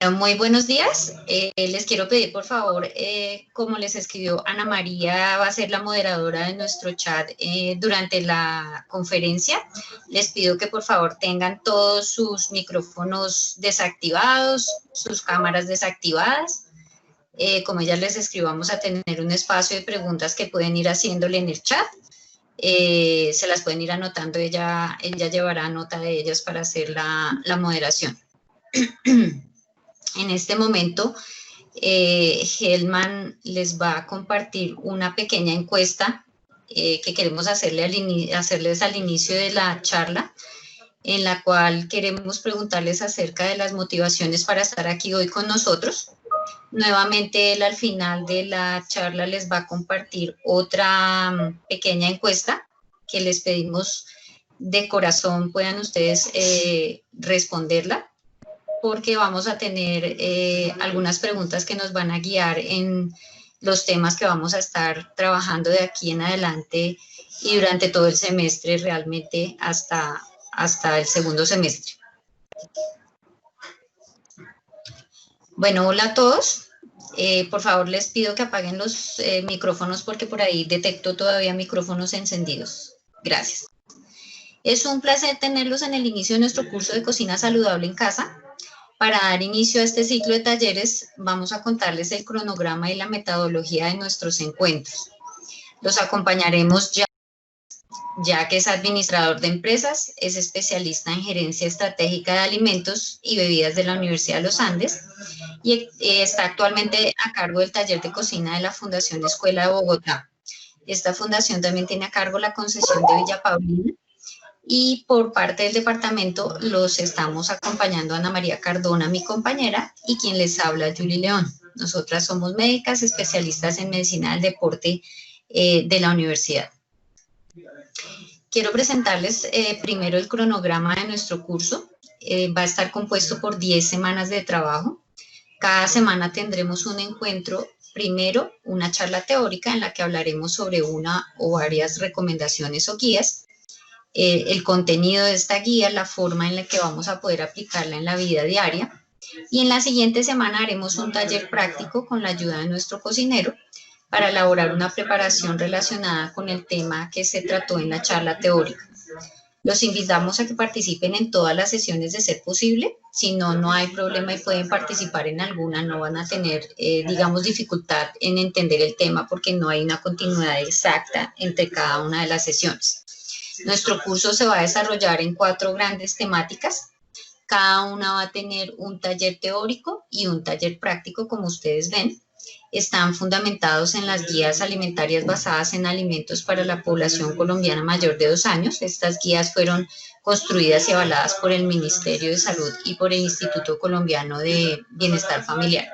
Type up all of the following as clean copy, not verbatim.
Bueno, muy buenos días. Les quiero pedir, por favor, como les escribió Ana María, va a ser la moderadora de nuestro chat durante la conferencia. Les pido que, por favor, tengan todos sus micrófonos desactivados, sus cámaras desactivadas. Como ya les escribo, vamos a tener un espacio de preguntas que pueden ir haciéndole en el chat. Se las pueden ir anotando, ella llevará nota de ellas para hacer la moderación. En este momento, Helman les va a compartir una pequeña encuesta que queremos hacerles al inicio de la charla, en la cual queremos preguntarles acerca de las motivaciones para estar aquí hoy con nosotros. Nuevamente, él al final de la charla les va a compartir otra pequeña encuesta que les pedimos de corazón puedan ustedes responderla, porque vamos a tener algunas preguntas que nos van a guiar en los temas que vamos a estar trabajando de aquí en adelante y durante todo el semestre, realmente hasta el segundo semestre. Bueno, hola a todos. Por favor, les pido que apaguen los micrófonos porque por ahí detecto todavía micrófonos encendidos. Gracias. Es un placer tenerlos en el inicio de nuestro curso de cocina saludable en casa. Para dar inicio a este ciclo de talleres, vamos a contarles el cronograma y la metodología de nuestros encuentros. Los acompañaremos ya que es administrador de empresas, es especialista en gerencia estratégica de alimentos y bebidas de la Universidad de los Andes y está actualmente a cargo del taller de cocina de la Fundación Escuela de Bogotá. Esta fundación también tiene a cargo la concesión de Villa Paulina. Y por parte del departamento los estamos acompañando Ana María Cardona, mi compañera, y quien les habla, Julie León. Nosotras somos médicas especialistas en medicina del deporte de la universidad. Quiero presentarles primero el cronograma de nuestro curso. Va a estar compuesto por 10 semanas de trabajo. Cada semana tendremos un encuentro. Primero, una charla teórica en la que hablaremos sobre una o varias recomendaciones o guías. El contenido de esta guía, la forma en la que vamos a poder aplicarla en la vida diaria. Y en la siguiente semana haremos un taller práctico con la ayuda de nuestro cocinero para elaborar una preparación relacionada con el tema que se trató en la charla teórica. Los invitamos a que participen en todas las sesiones de ser posible. Si no, no hay problema y pueden participar en alguna. No van a tener, digamos, dificultad en entender el tema porque no hay una continuidad exacta entre cada una de las sesiones. Nuestro curso se va a desarrollar en 4 grandes temáticas. Cada una va a tener un taller teórico y un taller práctico, como ustedes ven. Están fundamentados en las guías alimentarias basadas en alimentos para la población colombiana mayor de 2 años. Estas guías fueron construidas y avaladas por el Ministerio de Salud y por el Instituto Colombiano de Bienestar Familiar.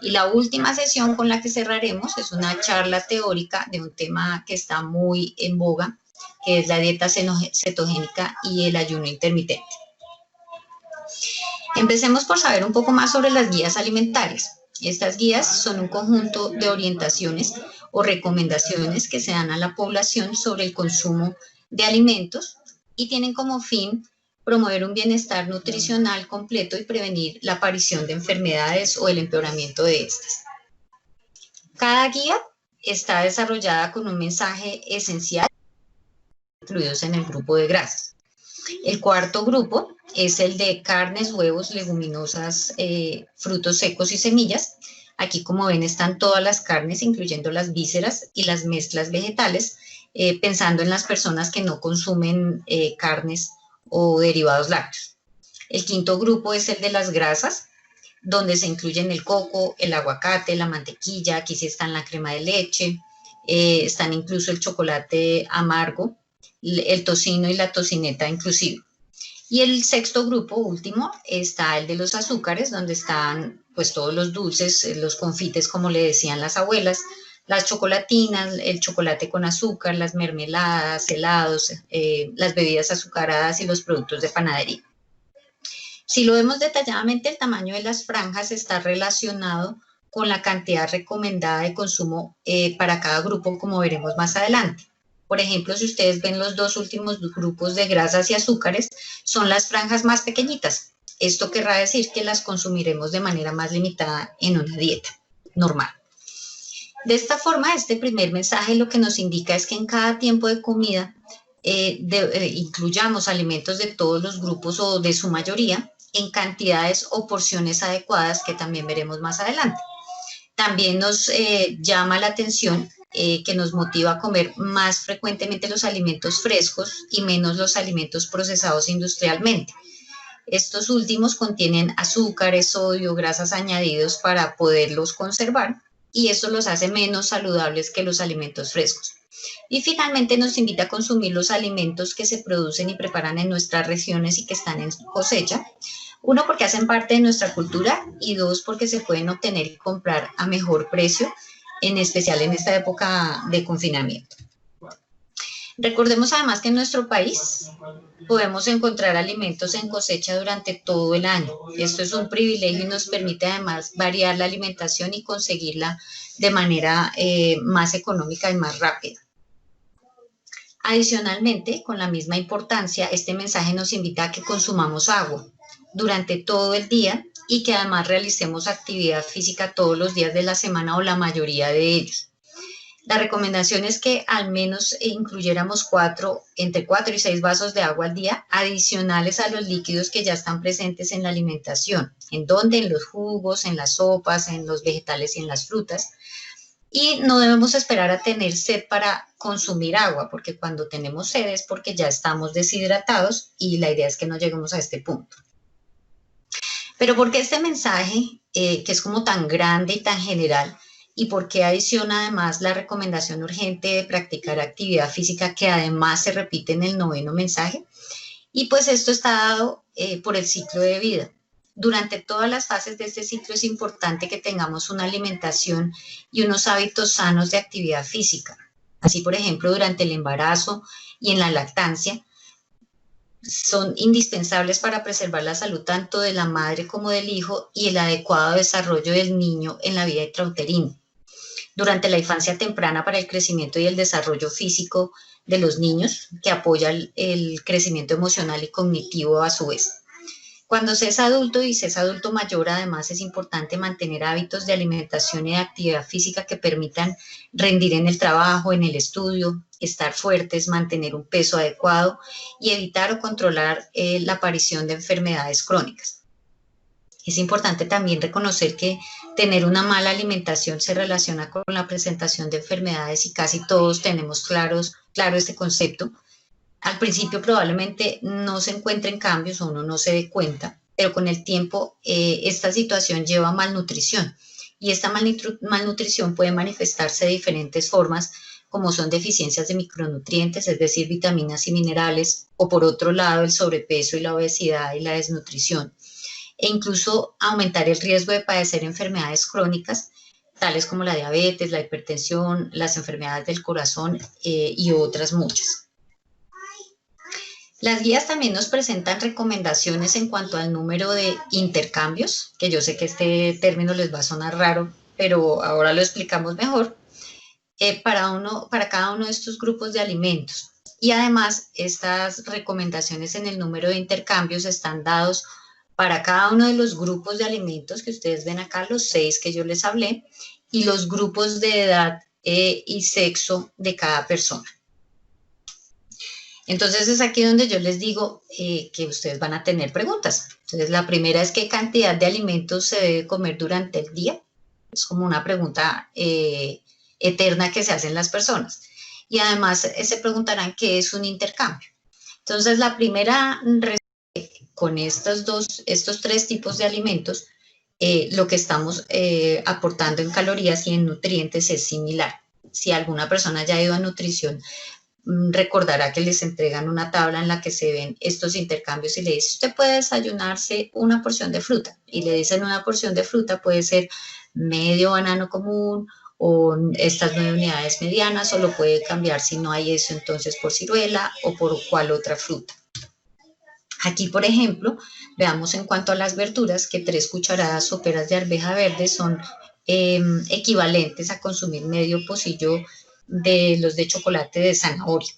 Y la última sesión con la que cerraremos es una charla teórica de un tema que está muy en boga, que es la dieta cetogénica y el ayuno intermitente. Empecemos por saber un poco más sobre las guías alimentarias. Estas guías son un conjunto de orientaciones o recomendaciones que se dan a la población sobre el consumo de alimentos y tienen como fin promover un bienestar nutricional completo y prevenir la aparición de enfermedades o el empeoramiento de estas. Cada guía está desarrollada con un mensaje esencial incluidos en el grupo de grasas. El cuarto grupo es el de carnes, huevos, leguminosas, frutos secos y semillas. Aquí, como ven, están todas las carnes, incluyendo las vísceras y las mezclas vegetales, pensando en las personas que no consumen carnes o derivados lácteos. El quinto grupo es el de las grasas, donde se incluyen el coco, el aguacate, la mantequilla, aquí sí están la crema de leche, están incluso el chocolate amargo, el tocino y la tocineta inclusive. Y el sexto grupo, último, está el de los azúcares, donde están pues todos los dulces, los confites, como le decían las abuelas, las chocolatinas, el chocolate con azúcar, las mermeladas, helados, las bebidas azucaradas y los productos de panadería. Si lo vemos detalladamente, el tamaño de las franjas está relacionado con la cantidad recomendada de consumo para cada grupo, como veremos más adelante. Por ejemplo, si ustedes ven los 2 últimos grupos de grasas y azúcares, son las franjas más pequeñitas. Esto querrá decir que las consumiremos de manera más limitada en una dieta normal. De esta forma, este primer mensaje lo que nos indica es que en cada tiempo de comida incluyamos alimentos de todos los grupos o de su mayoría en cantidades o porciones adecuadas, que también veremos más adelante. También nos llama la atención que nos motiva a comer más frecuentemente los alimentos frescos y menos los alimentos procesados industrialmente. Estos últimos contienen azúcares, sodio, grasas añadidos para poderlos conservar, y eso los hace menos saludables que los alimentos frescos. Y finalmente nos invita a consumir los alimentos que se producen y preparan en nuestras regiones y que están en cosecha. Uno, porque hacen parte de nuestra cultura, y dos, porque se pueden obtener y comprar a mejor precio, en especial en esta época de confinamiento. Recordemos además que en nuestro país podemos encontrar alimentos en cosecha durante todo el año. Esto es un privilegio y nos permite además variar la alimentación y conseguirla de manera más económica y más rápida. Adicionalmente, con la misma importancia, este mensaje nos invita a que consumamos agua durante todo el día y que además realicemos actividad física todos los días de la semana o la mayoría de ellos. La recomendación es que al menos incluyéramos entre 4 y 6 vasos de agua al día, adicionales a los líquidos que ya están presentes en la alimentación. ¿En dónde? En los jugos, en las sopas, en los vegetales y en las frutas. Y no debemos esperar a tener sed para consumir agua, porque cuando tenemos sed es porque ya estamos deshidratados, y la idea es que no lleguemos a este punto. Pero ¿por qué este mensaje, que es como tan grande y tan general, y por qué adiciona además la recomendación urgente de practicar actividad física, que además se repite en el 9º mensaje? Y pues esto está dado por el ciclo de vida. Durante todas las fases de este ciclo es importante que tengamos una alimentación y unos hábitos sanos de actividad física. Así, por ejemplo, durante el embarazo y en la lactancia, son indispensables para preservar la salud tanto de la madre como del hijo y el adecuado desarrollo del niño en la vida intrauterina. Durante la infancia temprana, para el crecimiento y el desarrollo físico de los niños, que apoya el crecimiento emocional y cognitivo a su vez. Cuando se es adulto y se es adulto mayor, además es importante mantener hábitos de alimentación y de actividad física que permitan rendir en el trabajo, en el estudio, estar fuertes, mantener un peso adecuado y evitar o controlar la aparición de enfermedades crónicas. Es importante también reconocer que tener una mala alimentación se relaciona con la presentación de enfermedades, y casi todos tenemos claro este concepto. Al principio probablemente no se encuentren cambios o uno no se dé cuenta, pero con el tiempo esta situación lleva a malnutrición, y esta malnutrición puede manifestarse de diferentes formas, como son deficiencias de micronutrientes, es decir, vitaminas y minerales, o por otro lado el sobrepeso y la obesidad y la desnutrición, e incluso aumentar el riesgo de padecer enfermedades crónicas, tales como la diabetes, la hipertensión, las enfermedades del corazón y otras muchas. Las guías también nos presentan recomendaciones en cuanto al número de intercambios, que yo sé que este término les va a sonar raro, pero ahora lo explicamos mejor, para cada uno de estos grupos de alimentos. Y además, estas recomendaciones en el número de intercambios están dados para cada uno de los grupos de alimentos que ustedes ven acá, los 6 que yo les hablé, y los grupos de edad y sexo de cada persona. Entonces es aquí donde yo les digo que ustedes van a tener preguntas. Entonces la primera es: ¿qué cantidad de alimentos se debe comer durante el día? Es como una pregunta eterna que se hacen las personas. Y además se preguntarán qué es un intercambio. Entonces la primera, con estos 3 tipos de alimentos, lo que estamos aportando en calorías y en nutrientes es similar. Si alguna persona ya ha ido a nutrición, recordará que les entregan una tabla en la que se ven estos intercambios y le dice: usted puede desayunarse una porción de fruta, y le dicen una porción de fruta puede ser medio banano común o estas 9 unidades medianas, o lo puede cambiar, si no hay eso, entonces por ciruela o por cual otra fruta. Aquí, por ejemplo, veamos en cuanto a las verduras que 3 cucharadas soperas de arveja verde son equivalentes a consumir medio pocillo de los de chocolate de zanahoria.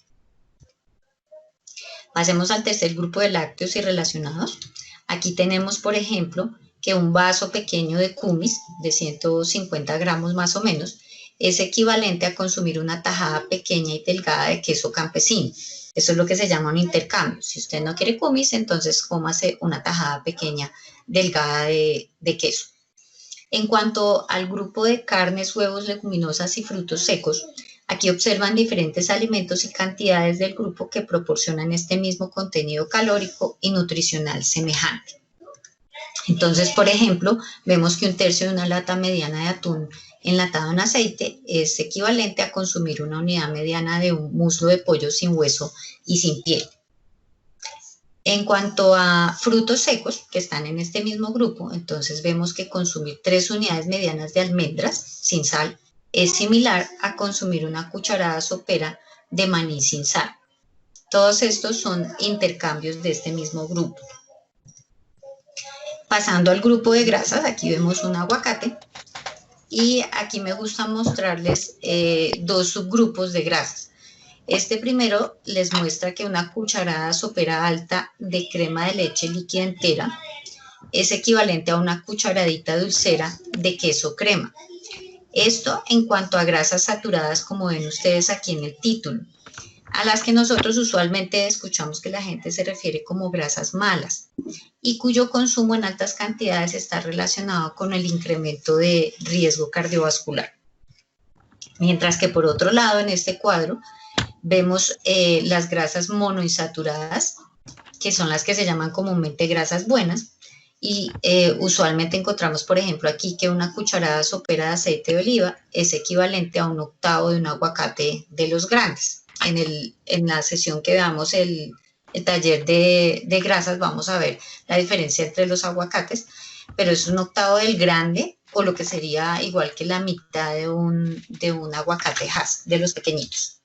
Pasemos al tercer grupo de lácteos y relacionados. Aquí tenemos, por ejemplo, que un vaso pequeño de kumis, de 150 gramos más o menos, es equivalente a consumir una tajada pequeña y delgada de queso campesino. Eso es lo que se llama un intercambio. Si usted no quiere kumis, entonces cómase una tajada pequeña delgada de queso. En cuanto al grupo de carnes, huevos, leguminosas y frutos secos, aquí observan diferentes alimentos y cantidades del grupo que proporcionan este mismo contenido calórico y nutricional semejante. Entonces, por ejemplo, vemos que un tercio de una lata mediana de atún enlatado en aceite es equivalente a consumir una unidad mediana de un muslo de pollo sin hueso y sin piel. En cuanto a frutos secos, que están en este mismo grupo, entonces vemos que consumir 3 unidades medianas de almendras sin sal es similar a consumir una cucharada sopera de maní sin sal. Todos estos son intercambios de este mismo grupo. Pasando al grupo de grasas, aquí vemos un aguacate y aquí me gusta mostrarles 2 subgrupos de grasas. Este primero les muestra que una cucharada sopera alta de crema de leche líquida entera es equivalente a una cucharadita dulcera de queso crema. Esto en cuanto a grasas saturadas, como ven ustedes aquí en el título, a las que nosotros usualmente escuchamos que la gente se refiere como grasas malas y cuyo consumo en altas cantidades está relacionado con el incremento de riesgo cardiovascular. Mientras que por otro lado, en este cuadro, vemos las grasas monoinsaturadas, que son las que se llaman comúnmente grasas buenas, y usualmente encontramos, por ejemplo, aquí que una cucharada sopera de aceite de oliva es equivalente a 1/8 de un aguacate de los grandes. En la sesión que veamos el taller de grasas vamos a ver la diferencia entre los aguacates, pero es 1/8 del grande, o lo que sería igual que la mitad de un aguacate Hass, de los pequeñitos.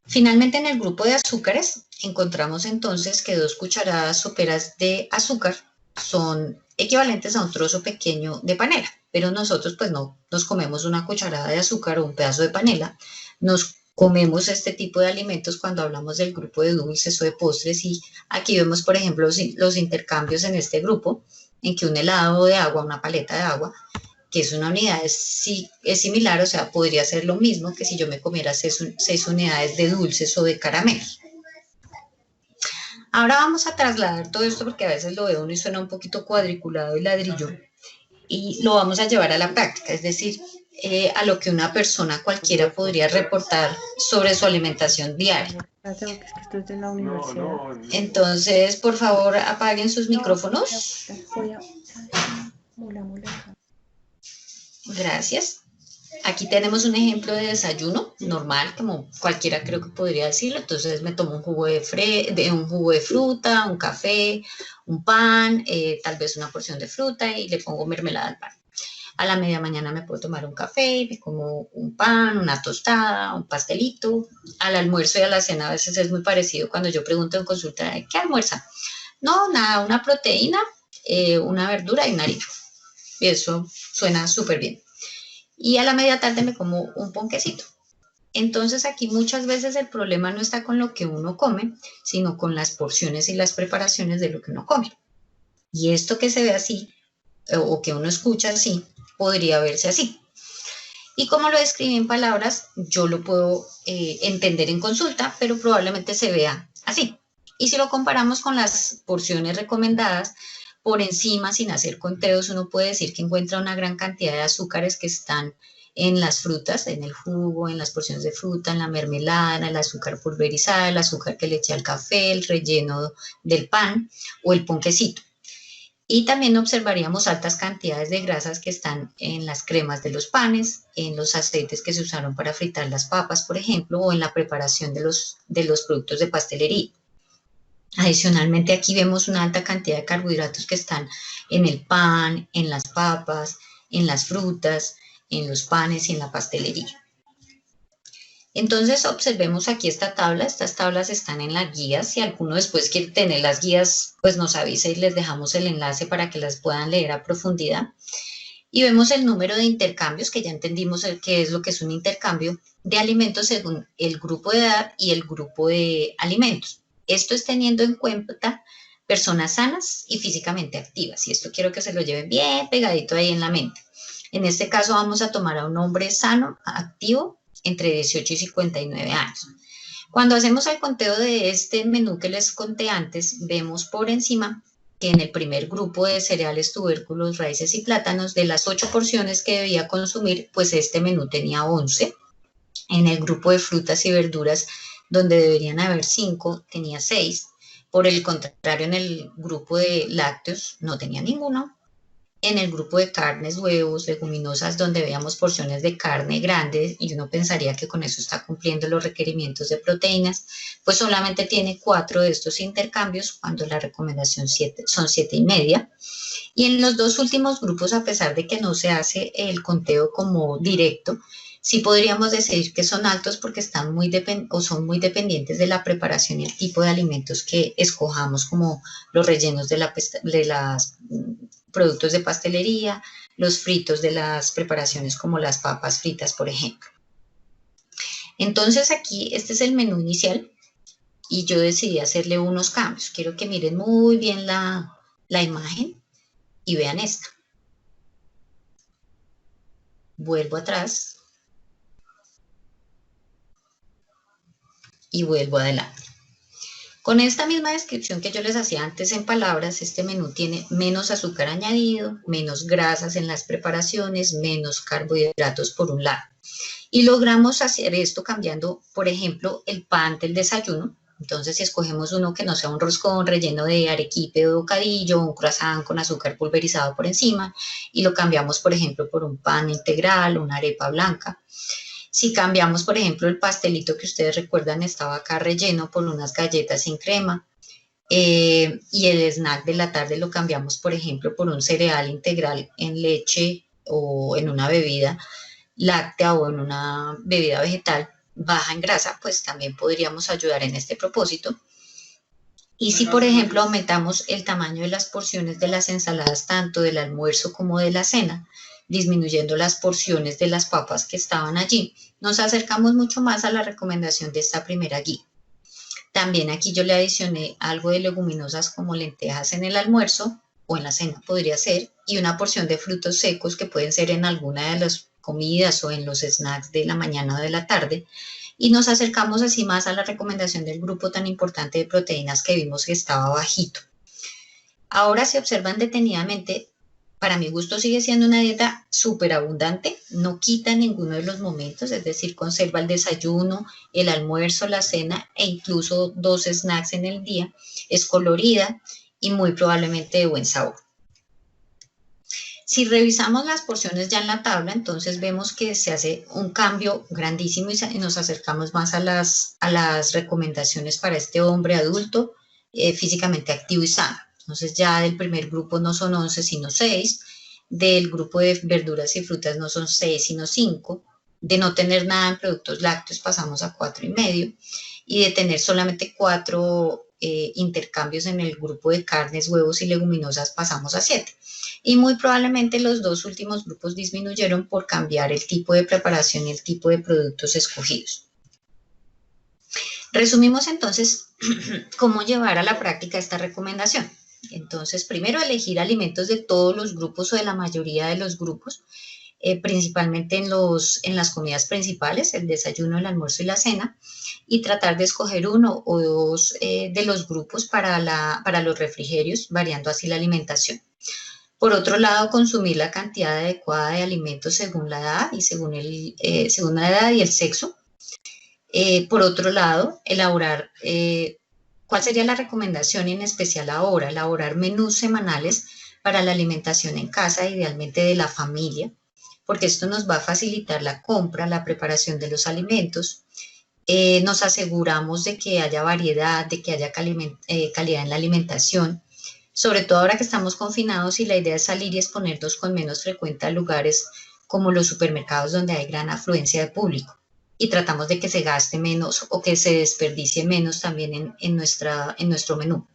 Finalmente, en el grupo de azúcares, encontramos entonces que 2 cucharadas soperas de azúcar son equivalentes a un trozo pequeño de panela, pero nosotros pues no nos comemos una cucharada de azúcar o un pedazo de panela, nos comemos este tipo de alimentos cuando hablamos del grupo de dulces o de postres, y aquí vemos, por ejemplo, los intercambios en este grupo, en que un helado de agua, una paleta de agua, que es una unidad, es similar, o sea, podría ser lo mismo que si yo me comiera 6 unidades de dulces o de caramelos. Ahora vamos a trasladar todo esto, porque a veces lo ve uno y suena un poquito cuadriculado y ladrillo, y lo vamos a llevar a la práctica, es decir, a lo que una persona cualquiera podría reportar sobre su alimentación diaria. Entonces, por favor, apaguen sus micrófonos. Gracias. Aquí tenemos un ejemplo de desayuno normal, como cualquiera creo que podría decirlo. Entonces me tomo un jugo de fruta, un café, un pan, tal vez una porción de fruta, y le pongo mermelada al pan. A la media mañana me puedo tomar un café y me como un pan, una tostada, un pastelito. Al almuerzo y a la cena a veces es muy parecido. Cuando yo pregunto en consulta, ¿qué almuerza? No, nada, una proteína, una verdura y un harina. Y eso suena súper bien. Y a la media tarde me como un ponquecito. Entonces aquí muchas veces el problema no está con lo que uno come, sino con las porciones y las preparaciones de lo que uno come. Y esto que se ve así, o que uno escucha así, podría verse así. Y como lo describí en palabras, yo lo puedo entender en consulta, pero probablemente se vea así. Y si lo comparamos con las porciones recomendadas, por encima, sin hacer conteos, uno puede decir que encuentra una gran cantidad de azúcares que están en las frutas, en el jugo, en las porciones de fruta, en la mermelada, en el azúcar pulverizada, el azúcar que le echa al café, el relleno del pan o el ponquecito. Y también observaríamos altas cantidades de grasas que están en las cremas de los panes, en los aceites que se usaron para fritar las papas, por ejemplo, o en la preparación de los productos de pastelería. Adicionalmente, aquí vemos una alta cantidad de carbohidratos que están en el pan, en las papas, en las frutas, en los panes y en la pastelería. Entonces, observemos aquí esta tabla. Estas tablas están en la guía. Si alguno después quiere tener las guías, pues nos avisa y les dejamos el enlace para que las puedan leer a profundidad. Y vemos el número de intercambios, que ya entendimos qué es lo que es un intercambio de alimentos según el grupo de edad y el grupo de alimentos. Esto es teniendo en cuenta personas sanas y físicamente activas. Y esto quiero que se lo lleven bien pegadito ahí en la mente. En este caso vamos a tomar a un hombre sano, activo, entre 18 y 59 años. Cuando hacemos el conteo de este menú que les conté antes, vemos por encima que en el primer grupo de cereales, tubérculos, raíces y plátanos, de las 8 porciones que debía consumir, pues este menú tenía 11. En el grupo de frutas y verduras, donde deberían haber 5, tenía 6. Por el contrario, en el grupo de lácteos no tenía ninguno. En el grupo de carnes, huevos, leguminosas, donde veíamos porciones de carne grandes, y uno pensaría que con eso está cumpliendo los requerimientos de proteínas, pues solamente tiene 4 de estos intercambios, cuando la recomendación son 7,5. Y en los dos últimos grupos, a pesar de que no se hace el conteo como directo, sí podríamos decir que son altos porque están son muy dependientes de la preparación y el tipo de alimentos que escojamos, como los rellenos de las productos de pastelería, los fritos de las preparaciones como las papas fritas, por ejemplo. Entonces aquí este es el menú inicial y yo decidí hacerle unos cambios. Quiero que miren muy bien la imagen y vean esta. Vuelvo atrás y vuelvo adelante. Con esta misma descripción que yo les hacía antes en palabras, este menú tiene menos azúcar añadido, menos grasas en las preparaciones, menos carbohidratos por un lado. Y logramos hacer esto cambiando, por ejemplo, el pan del desayuno. Entonces, si escogemos uno que no sea un roscón relleno de arequipe o bocadillo, un croissant con azúcar pulverizado por encima, y lo cambiamos, por ejemplo, por un pan integral, una arepa blanca. Si cambiamos, por ejemplo, el pastelito que ustedes recuerdan estaba acá relleno por unas galletas sin crema, y el snack de la tarde lo cambiamos, por ejemplo, por un cereal integral en leche o en una bebida láctea o en una bebida vegetal baja en grasa, pues también podríamos ayudar en este propósito. Y si, por ejemplo, aumentamos el tamaño de las porciones de las ensaladas, tanto del almuerzo como de la cena, disminuyendo las porciones de las papas que estaban allí, nos acercamos mucho más a la recomendación de esta primera guía. También aquí yo le adicioné algo de leguminosas como lentejas en el almuerzo o en la cena podría ser, y una porción de frutos secos que pueden ser en alguna de las comidas o en los snacks de la mañana o de la tarde, y nos acercamos así más a la recomendación del grupo tan importante de proteínas que vimos que estaba bajito. Ahora, si observan detenidamente, para mi gusto sigue siendo una dieta súper abundante, no quita ninguno de los momentos, es decir, conserva el desayuno, el almuerzo, la cena e incluso 2 snacks en el día, es colorida y muy probablemente de buen sabor. Si revisamos las porciones ya en la tabla, entonces vemos que se hace un cambio grandísimo y nos acercamos más a las recomendaciones para este hombre adulto, físicamente activo y sano. Entonces ya del primer grupo no son 11, sino 6. Del grupo de verduras y frutas no son 6, sino 5. De no tener nada en productos lácteos pasamos a 4,5. Y de tener solamente 4 intercambios en el grupo de carnes, huevos y leguminosas pasamos a 7. Y muy probablemente los 2 últimos grupos disminuyeron por cambiar el tipo de preparación y el tipo de productos escogidos. Resumimos entonces cómo llevar a la práctica esta recomendación. Entonces, primero, elegir alimentos de todos los grupos o de la mayoría de los grupos, principalmente en las comidas principales, el desayuno, el almuerzo y la cena, y tratar de escoger 1 o 2 de los grupos para los refrigerios, variando así la alimentación. Por otro lado, consumir la cantidad adecuada de alimentos según la edad y según la edad y el sexo. Por otro lado, elaborar, ¿cuál sería la recomendación en especial ahora? Elaborar menús semanales para la alimentación en casa, idealmente de la familia, porque esto nos va a facilitar la compra, la preparación de los alimentos. Nos aseguramos de que haya variedad, de que haya calidad en la alimentación, sobre todo ahora que estamos confinados y la idea es salir y exponernos con menos frecuencia a lugares como los supermercados donde hay gran afluencia de público. Y tratamos de que se gaste menos o que se desperdicie menos también en nuestro menú.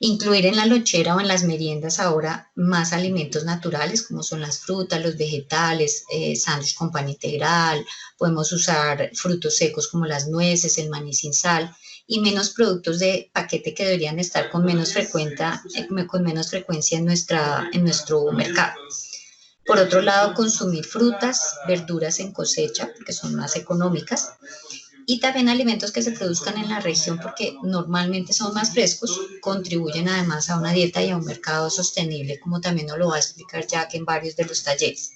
Incluir en la lonchera o en las meriendas ahora más alimentos naturales como son las frutas, los vegetales, sándwich con pan integral, podemos usar frutos secos como las nueces, el maní sin sal y menos productos de paquete que deberían estar con menos frecuencia en nuestro mercado. Por otro lado, consumir frutas, verduras en cosecha, porque son más económicas, y también alimentos que se produzcan en la región, porque normalmente son más frescos, contribuyen además a una dieta y a un mercado sostenible, como también nos lo va a explicar Jack en varios de los talleres.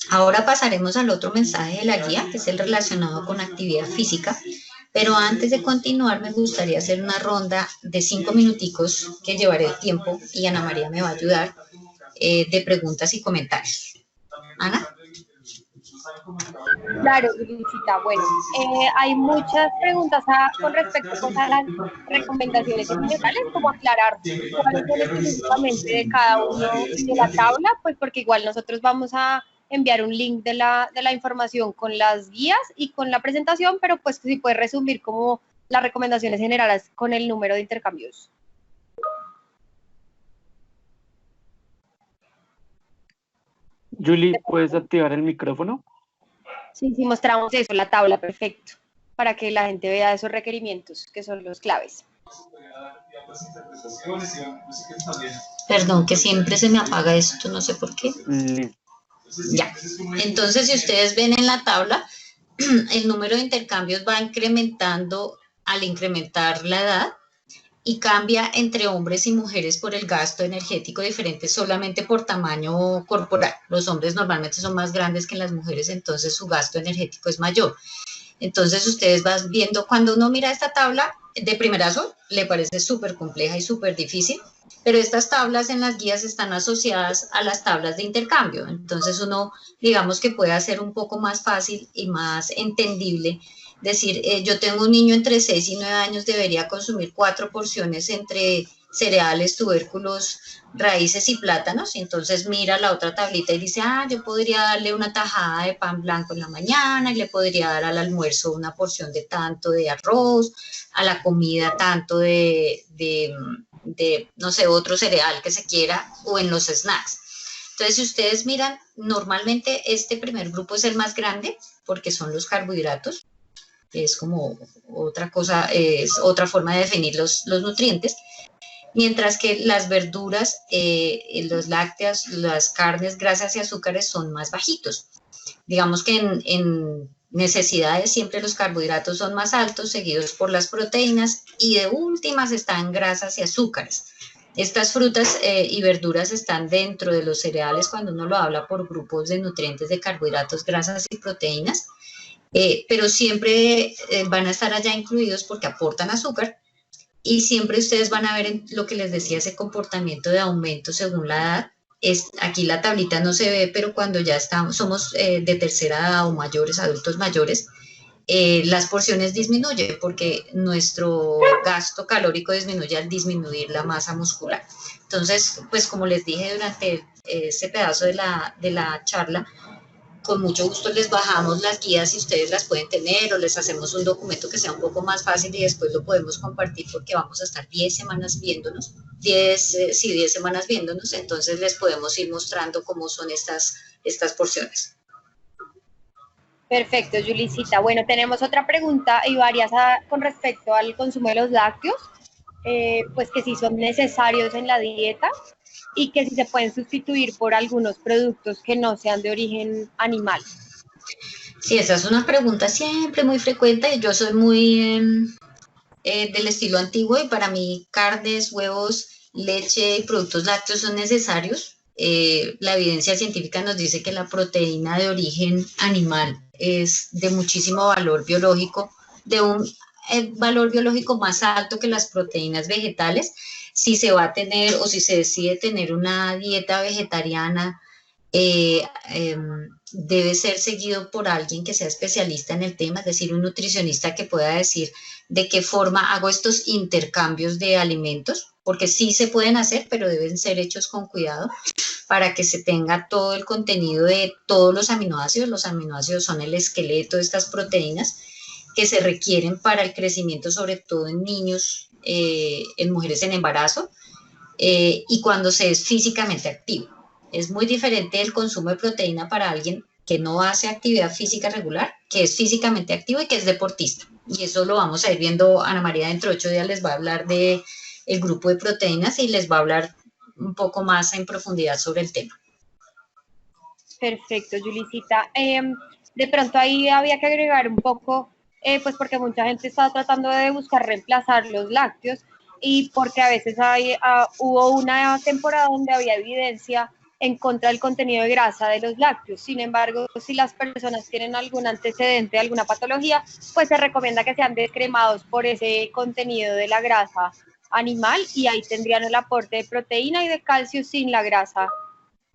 Ahora pasaremos al otro mensaje de la guía, que es el relacionado con actividad física, pero antes de continuar me gustaría hacer una ronda de 5 minuticos que llevaré el tiempo y Ana María me va a ayudar, de preguntas y comentarios. Ana. Claro, Luisita. Bueno, hay muchas preguntas con respecto pues, a las recomendaciones generales, como aclarar cuáles son específicamente de cada uno de la tabla, pues porque igual nosotros vamos a enviar un link de la información con las guías y con la presentación, pero pues si puedes resumir como las recomendaciones generales con el número de intercambios. Julie, ¿puedes activar el micrófono? Sí, mostramos eso, la tabla, perfecto, para que la gente vea esos requerimientos, que son los claves. Perdón, que siempre se me apaga esto, no sé por qué. Ya, entonces si ustedes ven en la tabla, el número de intercambios va incrementando al incrementar la edad y cambia entre hombres y mujeres por el gasto energético diferente solamente por tamaño corporal. Los hombres normalmente son más grandes que las mujeres, entonces su gasto energético es mayor. Entonces ustedes van viendo, cuando uno mira esta tabla, de primerazo le parece súper compleja y súper difícil, pero estas tablas en las guías están asociadas a las tablas de intercambio. Entonces uno, digamos que puede hacer un poco más fácil y más entendible. Decir, yo tengo un niño entre 6 y 9 años, debería consumir 4 porciones entre cereales, tubérculos, raíces y plátanos. Y entonces mira la otra tablita y dice, yo podría darle una tajada de pan blanco en la mañana y le podría dar al almuerzo una porción de tanto de arroz, a la comida tanto de no sé, otro cereal que se quiera, o en los snacks. Entonces, si ustedes miran, normalmente este primer grupo es el más grande porque son los carbohidratos. Es como otra cosa, es otra forma de definir los nutrientes, mientras que las verduras, los lácteos, las carnes, grasas y azúcares son más bajitos. Digamos que en necesidades siempre los carbohidratos son más altos, seguidos por las proteínas, y de últimas están grasas y azúcares. Estas frutas y verduras están dentro de los cereales cuando uno lo habla por grupos de nutrientes de carbohidratos, grasas y proteínas. Pero siempre van a estar allá incluidos porque aportan azúcar, y siempre ustedes van a ver lo que les decía, ese comportamiento de aumento según la edad. Aquí la tablita no se ve, pero cuando ya somos de tercera edad o mayores, adultos mayores, las porciones disminuyen porque nuestro gasto calórico disminuye al disminuir la masa muscular. Entonces, pues como les dije durante ese pedazo de la charla, con mucho gusto les bajamos las guías si ustedes las pueden tener, o les hacemos un documento que sea un poco más fácil y después lo podemos compartir porque vamos a estar 10 semanas viéndonos, 10 semanas viéndonos, entonces les podemos ir mostrando cómo son estas porciones. Perfecto, Julicita. Bueno, tenemos otra pregunta y varias con respecto al consumo de los lácteos, pues que si son necesarios en la dieta y que si se pueden sustituir por algunos productos que no sean de origen animal. Sí, esa es una pregunta siempre muy frecuente. Yo soy muy del estilo antiguo y para mí carnes, huevos, leche y productos lácteos son necesarios. La evidencia científica nos dice que la proteína de origen animal es de muchísimo valor biológico, de un valor biológico más alto que las proteínas vegetales. Si se va a tener o si se decide tener una dieta vegetariana, debe ser seguido por alguien que sea especialista en el tema, es decir, un nutricionista que pueda decir de qué forma hago estos intercambios de alimentos, porque sí se pueden hacer, pero deben ser hechos con cuidado para que se tenga todo el contenido de todos los aminoácidos. Los aminoácidos son el esqueleto de estas proteínas que se requieren para el crecimiento, sobre todo en niños, en mujeres en embarazo, y cuando se es físicamente activo. Es muy diferente el consumo de proteína para alguien que no hace actividad física regular, que es físicamente activo y que es deportista. y eso lo vamos a ir viendo. Ana María dentro de 8 días les va a hablar de el grupo de proteínas y les va a hablar un poco más en profundidad sobre el tema. Perfecto, Julicita. De pronto ahí había que agregar un poco, pues porque mucha gente está tratando de buscar reemplazar los lácteos y porque a veces hubo una temporada donde había evidencia en contra del contenido de grasa de los lácteos. Sin embargo, si las personas tienen algún antecedente, alguna patología, pues se recomienda que sean descremados por ese contenido de la grasa animal y ahí tendrían el aporte de proteína y de calcio sin la grasa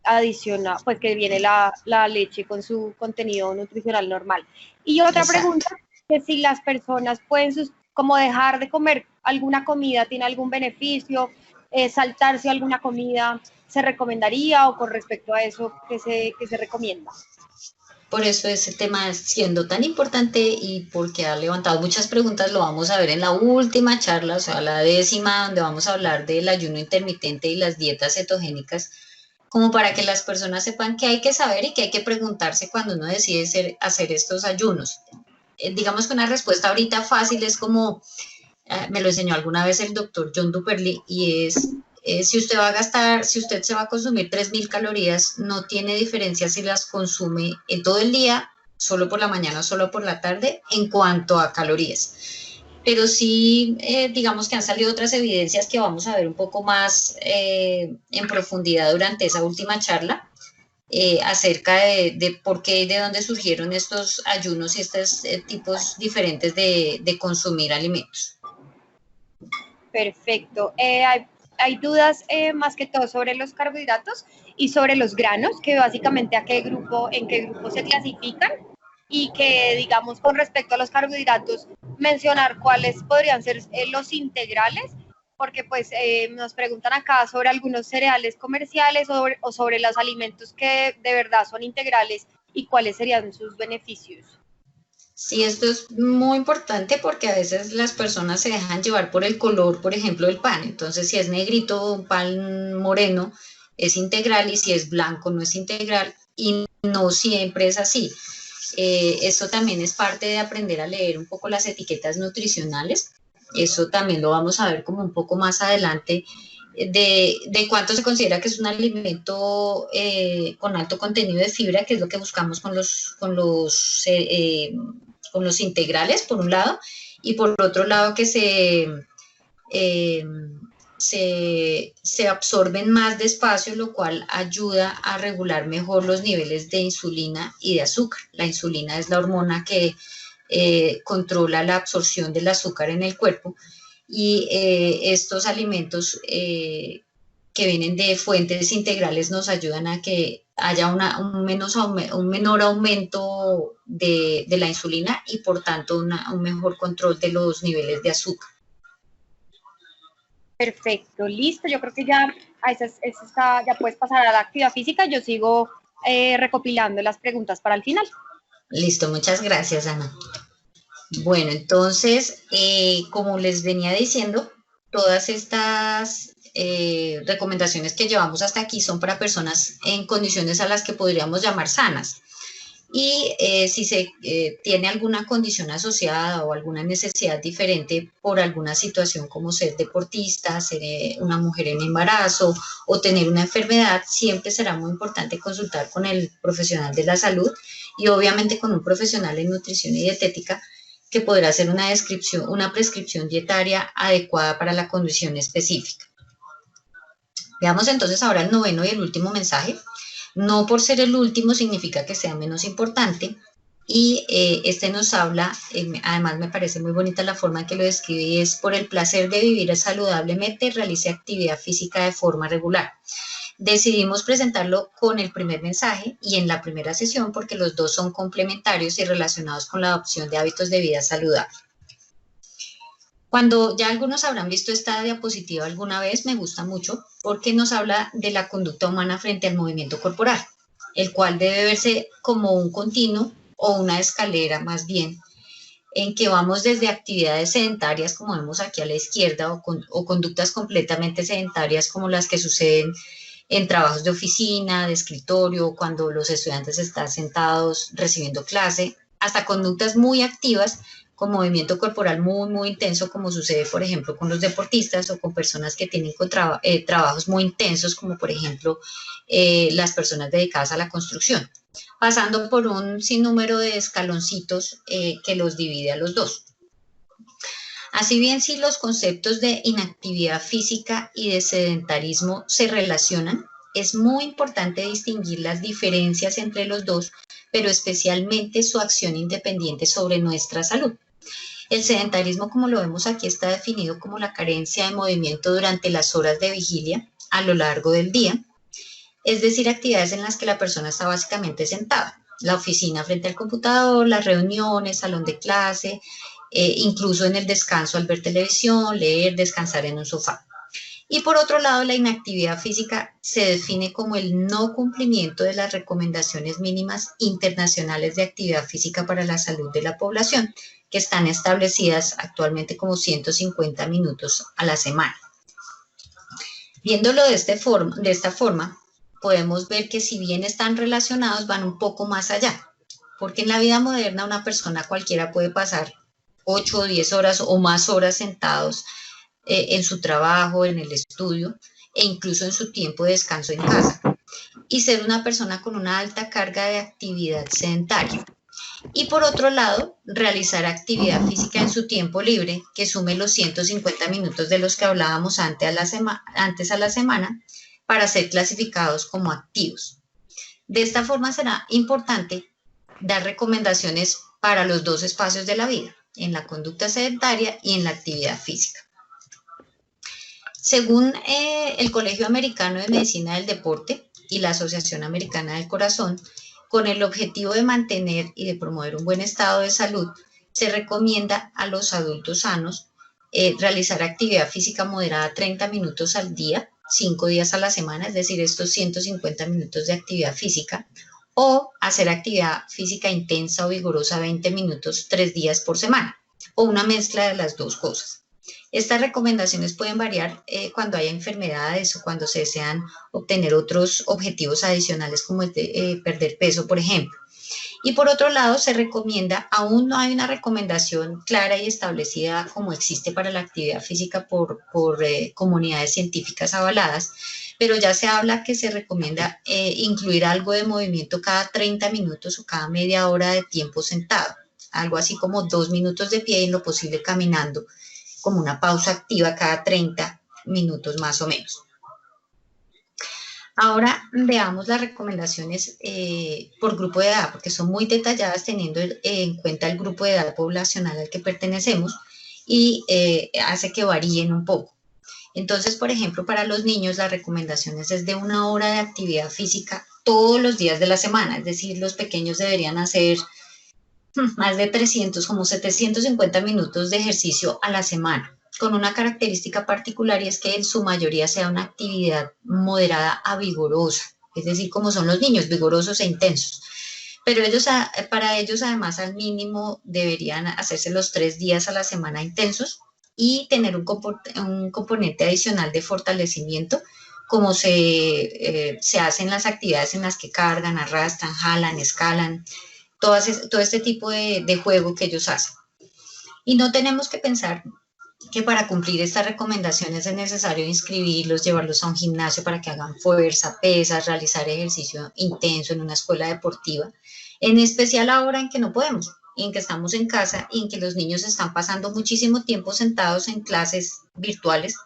adicional, pues que viene la leche con su contenido nutricional normal. Y otra Exacto. pregunta, que si las personas pueden como dejar de comer alguna comida, ¿tiene algún beneficio? Saltarse alguna comida, ¿se recomendaría o con respecto a eso, qué se recomienda? Por eso ese tema siendo tan importante y porque ha levantado muchas preguntas, lo vamos a ver en la última charla, o sea, la 10ª, donde vamos a hablar del ayuno intermitente y las dietas cetogénicas, como para que las personas sepan qué hay que saber y qué hay que preguntarse cuando uno decide hacer estos ayunos. Digamos que una respuesta ahorita fácil es como, me lo enseñó alguna vez el doctor John Duperly, y es, si usted se va a consumir 3.000 calorías, no tiene diferencia si las consume en todo el día, solo por la mañana o solo por la tarde, en cuanto a calorías. Pero sí, digamos que han salido otras evidencias que vamos a ver un poco más en profundidad durante esa última charla, acerca de por qué y de dónde surgieron estos ayunos y estos tipos diferentes de consumir alimentos. Perfecto. Hay dudas más que todo sobre los carbohidratos y sobre los granos, que básicamente en qué grupo se clasifican y que, digamos, con respecto a los carbohidratos, mencionar cuáles podrían ser los integrales, porque pues nos preguntan acá sobre algunos cereales comerciales o sobre los alimentos que de verdad son integrales y cuáles serían sus beneficios. Sí, esto es muy importante porque a veces las personas se dejan llevar por el color, por ejemplo, del pan. Entonces, si es negrito, un pan moreno, es integral, y si es blanco, no es integral, y no siempre es así. Esto también es parte de aprender a leer un poco las etiquetas nutricionales. Eso también lo vamos a ver como un poco más adelante, de cuánto se considera que es un alimento con alto contenido de fibra, que es lo que buscamos con los integrales, por un lado, y por otro lado que se absorben más despacio, lo cual ayuda a regular mejor los niveles de insulina y de azúcar. La insulina es la hormona que controla la absorción del azúcar en el cuerpo, y estos alimentos que vienen de fuentes integrales nos ayudan a que haya un menor aumento de la insulina y por tanto un mejor control de los niveles de azúcar. Perfecto, listo. Yo creo que ya ya puedes pasar a la actividad física. Yo sigo recopilando las preguntas para el final. Listo, muchas gracias, Ana. Bueno, entonces, como les venía diciendo, todas estas recomendaciones que llevamos hasta aquí son para personas en condiciones a las que podríamos llamar sanas. Y si se tiene alguna condición asociada o alguna necesidad diferente por alguna situación, como ser deportista, ser una mujer en embarazo o tener una enfermedad, siempre será muy importante consultar con el profesional de la salud y obviamente con un profesional en nutrición y dietética que podrá hacer una prescripción dietaria adecuada para la condición específica. Veamos entonces ahora el 9º y el último mensaje. No por ser el último significa que sea menos importante, y este nos habla, además me parece muy bonita la forma en que lo describe, y es: por el placer de vivir saludablemente, realice actividad física de forma regular. Decidimos presentarlo con el primer mensaje y en la primera sesión porque los dos son complementarios y relacionados con la adopción de hábitos de vida saludable. Cuando ya algunos habrán visto esta diapositiva alguna vez, me gusta mucho porque nos habla de la conducta humana frente al movimiento corporal, el cual debe verse como un continuo o una escalera más bien, en que vamos desde actividades sedentarias, como vemos aquí a la izquierda, o conductas completamente sedentarias como las que suceden en trabajos de oficina, de escritorio, cuando los estudiantes están sentados recibiendo clase, hasta conductas muy activas con movimiento corporal muy, muy intenso, como sucede, por ejemplo, con los deportistas o con personas que tienen trabajos muy intensos, como por ejemplo las personas dedicadas a la construcción, pasando por un sinnúmero de escaloncitos que los divide a los dos. Así bien, si los conceptos de inactividad física y de sedentarismo se relacionan, es muy importante distinguir las diferencias entre los dos, pero especialmente su acción independiente sobre nuestra salud. El sedentarismo, como lo vemos aquí, está definido como la carencia de movimiento durante las horas de vigilia a lo largo del día, es decir, actividades en las que la persona está básicamente sentada. La oficina frente al computador, las reuniones, salón de clase, incluso en el descanso al ver televisión, leer, descansar en un sofá. Y por otro lado, la inactividad física se define como el no cumplimiento de las recomendaciones mínimas internacionales de actividad física para la salud de la población, que están establecidas actualmente como 150 minutos a la semana. Viéndolo de esta forma, podemos ver que si bien están relacionados, van un poco más allá, porque en la vida moderna una persona cualquiera puede pasar 8 o 10 horas o más horas sentados en su trabajo, en el estudio e incluso en su tiempo de descanso en casa, y ser una persona con una alta carga de actividad sedentaria. Y por otro lado, realizar actividad física en su tiempo libre, que sume los 150 minutos de los que hablábamos antes a la semana, para ser clasificados como activos. De esta forma será importante dar recomendaciones para los dos espacios de la vida, en la conducta sedentaria y en la actividad física. Según el Colegio Americano de Medicina del Deporte y la Asociación Americana del Corazón, con el objetivo de mantener y de promover un buen estado de salud, se recomienda a los adultos sanos realizar actividad física moderada 30 minutos al día, 5 días a la semana, es decir, estos 150 minutos de actividad física, o hacer actividad física intensa o vigorosa 20 minutos 3 días por semana, o una mezcla de las dos cosas. Estas recomendaciones pueden variar cuando haya enfermedades o cuando se desean obtener otros objetivos adicionales como el de perder peso, por ejemplo. Y por otro lado, se recomienda, aún no hay una recomendación clara y establecida como existe para la actividad física por comunidades científicas avaladas, pero ya se habla que se recomienda incluir algo de movimiento cada 30 minutos o cada media hora de tiempo sentado, algo así como 2 minutos de pie y en lo posible caminando, como una pausa activa cada 30 minutos más o menos. Ahora veamos las recomendaciones por grupo de edad, porque son muy detalladas teniendo en cuenta el grupo de edad poblacional al que pertenecemos y hace que varíen un poco. Entonces, por ejemplo, para los niños las recomendaciones es de 1 hora de actividad física todos los días de la semana, es decir, los pequeños deberían hacer más de 300, como 750 minutos de ejercicio a la semana, con una característica particular y es que en su mayoría sea una actividad moderada a vigorosa, es decir, como son los niños, vigorosos e intensos. Pero para ellos, además, al mínimo deberían hacerse los 3 días a la semana intensos y tener un componente adicional de fortalecimiento, como se hacen las actividades en las que cargan, arrastran, jalan, escalan, todo este tipo de juego que ellos hacen. Y no tenemos que pensar que para cumplir estas recomendaciones es necesario inscribirlos, llevarlos a un gimnasio para que hagan fuerza, pesas, realizar ejercicio intenso en una escuela deportiva, en especial ahora en que no podemos, y en que estamos en casa y en que los niños están pasando muchísimo tiempo sentados en clases virtuales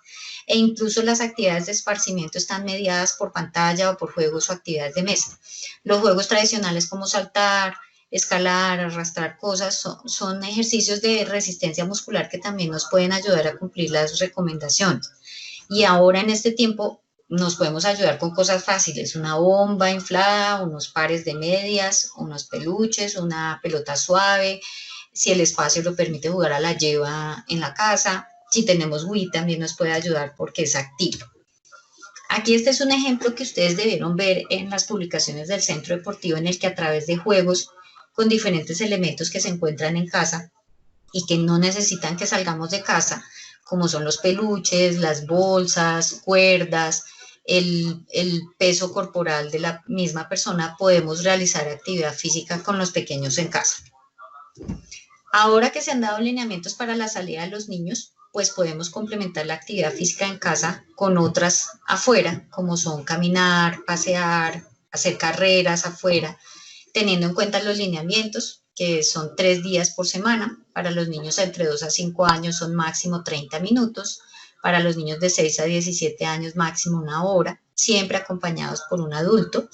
e incluso las actividades de esparcimiento están mediadas por pantalla o por juegos o actividades de mesa. Los juegos tradicionales como saltar, escalar, arrastrar cosas, son ejercicios de resistencia muscular que también nos pueden ayudar a cumplir las recomendaciones. Y ahora en este tiempo nos podemos ayudar con cosas fáciles, una bomba inflada, unos pares de medias, unos peluches, una pelota suave, si el espacio lo permite jugar a la lleva en la casa, si tenemos Wii también nos puede ayudar porque es activo. Aquí este es un ejemplo que ustedes debieron ver en las publicaciones del Centro Deportivo en el que a través de juegos con diferentes elementos que se encuentran en casa y que no necesitan que salgamos de casa, como son los peluches, las bolsas, cuerdas, el peso corporal de la misma persona, podemos realizar actividad física con los pequeños en casa. Ahora que se han dado lineamientos para la salida de los niños, pues podemos complementar la actividad física en casa con otras afuera, como son caminar, pasear, hacer carreras afuera, teniendo en cuenta los lineamientos, que son 3 días por semana. Para los niños entre 2 a 5 años son máximo 30 minutos, para los niños de 6 a 17 años máximo 1 hora, siempre acompañados por un adulto,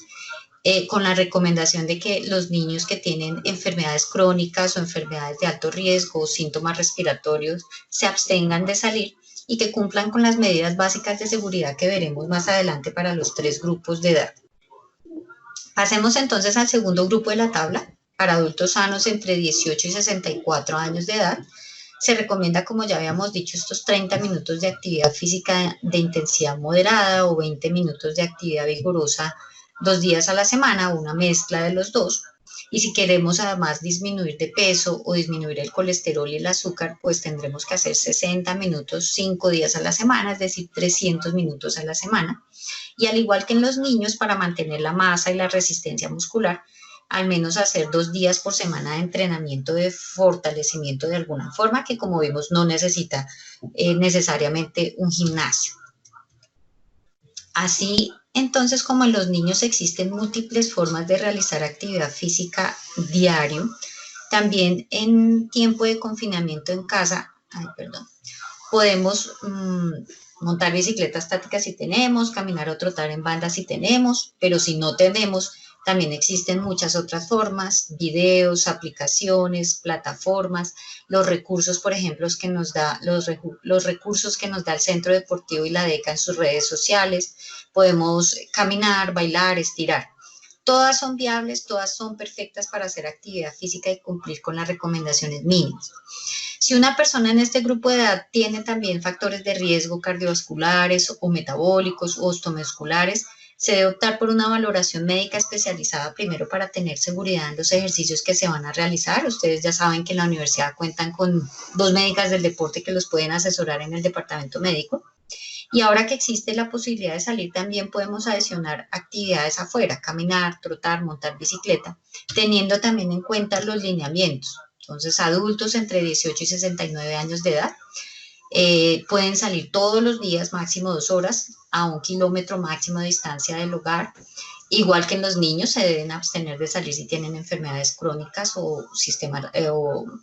con la recomendación de que los niños que tienen enfermedades crónicas o enfermedades de alto riesgo o síntomas respiratorios se abstengan de salir y que cumplan con las medidas básicas de seguridad que veremos más adelante para los 3 grupos de edad. Pasemos entonces al segundo grupo de la tabla. Para adultos sanos entre 18 y 64 años de edad, se recomienda, como ya habíamos dicho, estos 30 minutos de actividad física de intensidad moderada o 20 minutos de actividad vigorosa 2 días a la semana, una mezcla de los dos. Y si queremos además disminuir de peso o disminuir el colesterol y el azúcar, pues tendremos que hacer 60 minutos 5 días a la semana, es decir, 300 minutos a la semana. Y al igual que en los niños, para mantener la masa y la resistencia muscular, al menos hacer 2 días por semana de entrenamiento de fortalecimiento de alguna forma, que como vimos no necesita necesariamente un gimnasio. Así, entonces, como en los niños existen múltiples formas de realizar actividad física diario, también en tiempo de confinamiento en casa, podemos montar bicicleta estática si tenemos, caminar o trotar en banda si tenemos, pero si no tenemos, también existen muchas otras formas, videos, aplicaciones, plataformas, los recursos, por ejemplo, que nos da, los recursos que nos da el Centro Deportivo y la DECA en sus redes sociales. Podemos caminar, bailar, estirar. Todas son viables, todas son perfectas para hacer actividad física y cumplir con las recomendaciones mínimas. Si una persona en este grupo de edad tiene también factores de riesgo cardiovasculares o metabólicos o osteomusculares, se debe optar por una valoración médica especializada primero para tener seguridad en los ejercicios que se van a realizar. Ustedes ya saben que en la universidad cuentan con 2 médicas del deporte que los pueden asesorar en el departamento médico. Y ahora que existe la posibilidad de salir, también podemos adicionar actividades afuera, caminar, trotar, montar bicicleta, teniendo también en cuenta los lineamientos. Entonces, adultos entre 18 y 69 años de edad pueden salir todos los días, máximo 2 horas, a 1 kilómetro máximo de distancia del hogar. Igual que en los niños, se deben abstener de salir si tienen enfermedades crónicas o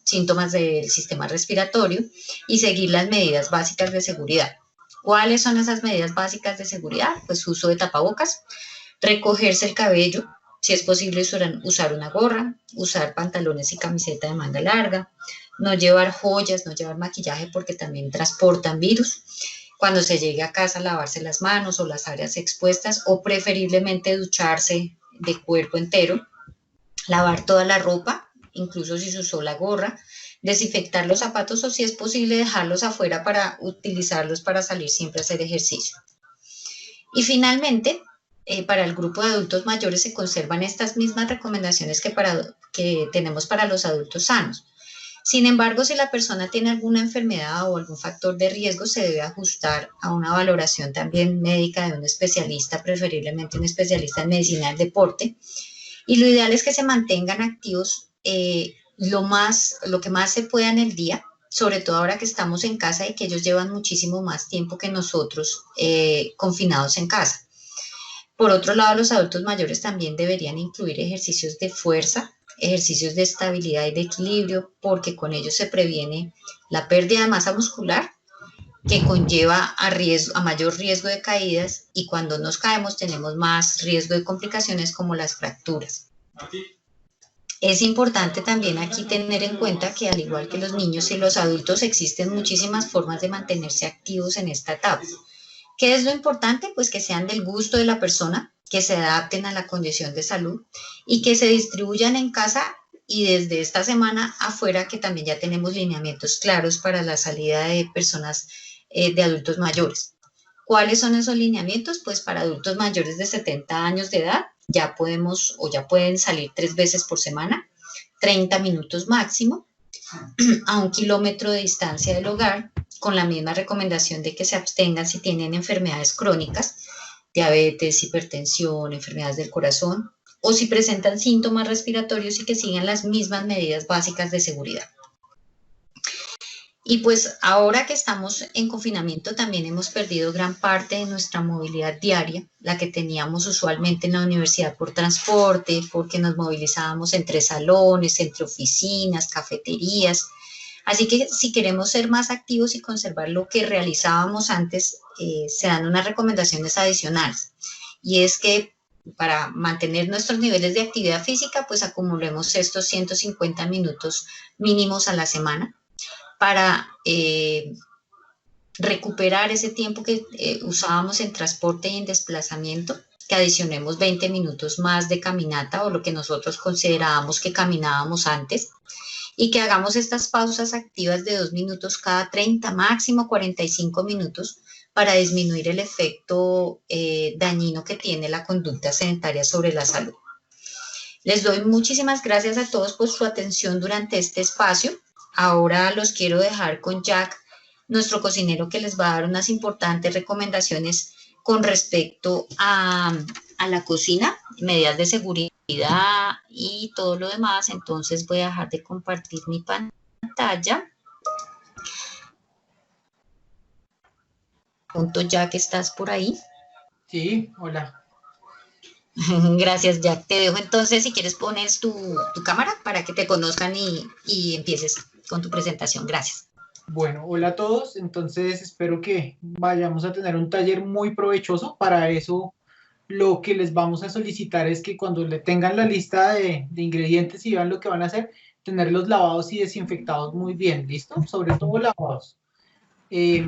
síntomas del sistema respiratorio y seguir las medidas básicas de seguridad. ¿Cuáles son esas medidas básicas de seguridad? Pues uso de tapabocas, recogerse el cabello, si es posible usar una gorra, usar pantalones y camiseta de manga larga, no llevar joyas, no llevar maquillaje porque también transportan virus. Cuando se llegue a casa, lavarse las manos o las áreas expuestas o preferiblemente ducharse de cuerpo entero, lavar toda la ropa, incluso si se usó la gorra, desinfectar los zapatos o si es posible dejarlos afuera para utilizarlos para salir siempre a hacer ejercicio. Y finalmente, para el grupo de adultos mayores se conservan estas mismas recomendaciones que tenemos para los adultos sanos. Sin embargo, si la persona tiene alguna enfermedad o algún factor de riesgo, se debe ajustar a una valoración también médica de un especialista, preferiblemente un especialista en medicina del deporte. Y lo ideal es que se mantengan activos lo que más se pueda en el día, sobre todo ahora que estamos en casa y que ellos llevan muchísimo más tiempo que nosotros confinados en casa. Por otro lado, los adultos mayores también deberían incluir ejercicios de fuerza, ejercicios de estabilidad y de equilibrio, porque con ellos se previene la pérdida de masa muscular, que conlleva a mayor riesgo de caídas, y cuando nos caemos tenemos más riesgo de complicaciones como las fracturas. Es importante también aquí tener en cuenta que, al igual que los niños y los adultos, existen muchísimas formas de mantenerse activos en esta etapa. ¿Qué es lo importante? Pues que sean del gusto de la persona, que se adapten a la condición de salud y que se distribuyan en casa y desde esta semana afuera, que también ya tenemos lineamientos claros para la salida de personas de adultos mayores. ¿Cuáles son esos lineamientos? Pues para adultos mayores de 70 años de edad ya pueden salir 3 veces por semana, 30 minutos máximo, a 1 kilómetro de distancia del hogar, con la misma recomendación de que se abstengan si tienen enfermedades crónicas, diabetes, hipertensión, enfermedades del corazón, o si presentan síntomas respiratorios y que sigan las mismas medidas básicas de seguridad. Y pues ahora que estamos en confinamiento también hemos perdido gran parte de nuestra movilidad diaria, la que teníamos usualmente en la universidad por transporte, porque nos movilizábamos entre salones, entre oficinas, cafeterías. Así que si queremos ser más activos y conservar lo que realizábamos antes, se dan unas recomendaciones adicionales. Y es que para mantener nuestros niveles de actividad física, pues acumulemos estos 150 minutos mínimos a la semana para recuperar ese tiempo que usábamos en transporte y en desplazamiento, que adicionemos 20 minutos más de caminata o lo que nosotros considerábamos que caminábamos antes, y que hagamos estas pausas activas de 2 minutos cada 30, máximo 45 minutos, para disminuir el efecto dañino que tiene la conducta sedentaria sobre la salud. Les doy muchísimas gracias a todos por su atención durante este espacio. Ahora los quiero dejar con Jack, nuestro cocinero, que les va a dar unas importantes recomendaciones con respecto a la cocina, medidas de seguridad y todo lo demás. Entonces voy a dejar de compartir mi pantalla. Jack, ¿estás por ahí? Sí, hola. Gracias, Jack. Te dejo entonces, si quieres, pones tu cámara para que te conozcan y empieces con tu presentación. Gracias. Bueno, hola a todos. Entonces espero que vayamos a tener un taller muy provechoso. Para eso lo que les vamos a solicitar es que cuando le tengan la lista de ingredientes y vean lo que van a hacer, tenerlos lavados y desinfectados muy bien, ¿listo? Sobre todo lavados. Y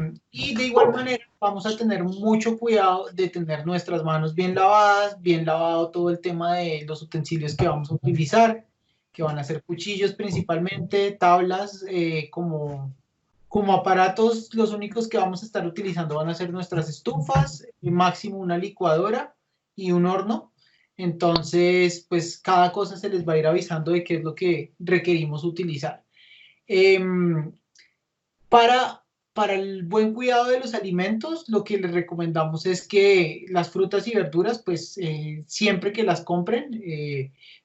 de igual manera vamos a tener mucho cuidado de tener nuestras manos bien lavadas, bien lavado todo el tema de los utensilios que vamos a utilizar, que van a ser cuchillos principalmente, tablas, como aparatos. Los únicos que vamos a estar utilizando van a ser nuestras estufas, máximo una licuadora y un horno. Entonces, pues cada cosa se les va a ir avisando de qué es lo que requerimos utilizar. Para el buen cuidado de los alimentos, lo que les recomendamos es que las frutas y verduras, pues siempre que las compren,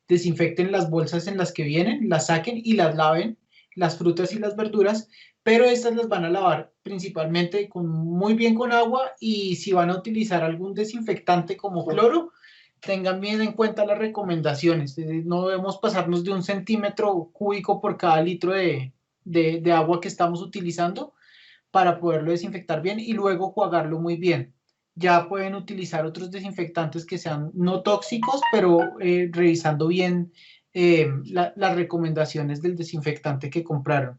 desinfecten las bolsas en las que vienen, las saquen y las laven, las frutas y las verduras, pero estas las van a lavar principalmente muy bien con agua, y si van a utilizar algún desinfectante como cloro, tengan bien en cuenta las recomendaciones. No debemos pasarnos de 1 centímetro cúbico por cada litro de agua que estamos utilizando, para poderlo desinfectar bien y luego jugarlo muy bien. Ya pueden utilizar otros desinfectantes que sean no tóxicos, pero revisando bien las recomendaciones del desinfectante que compraron.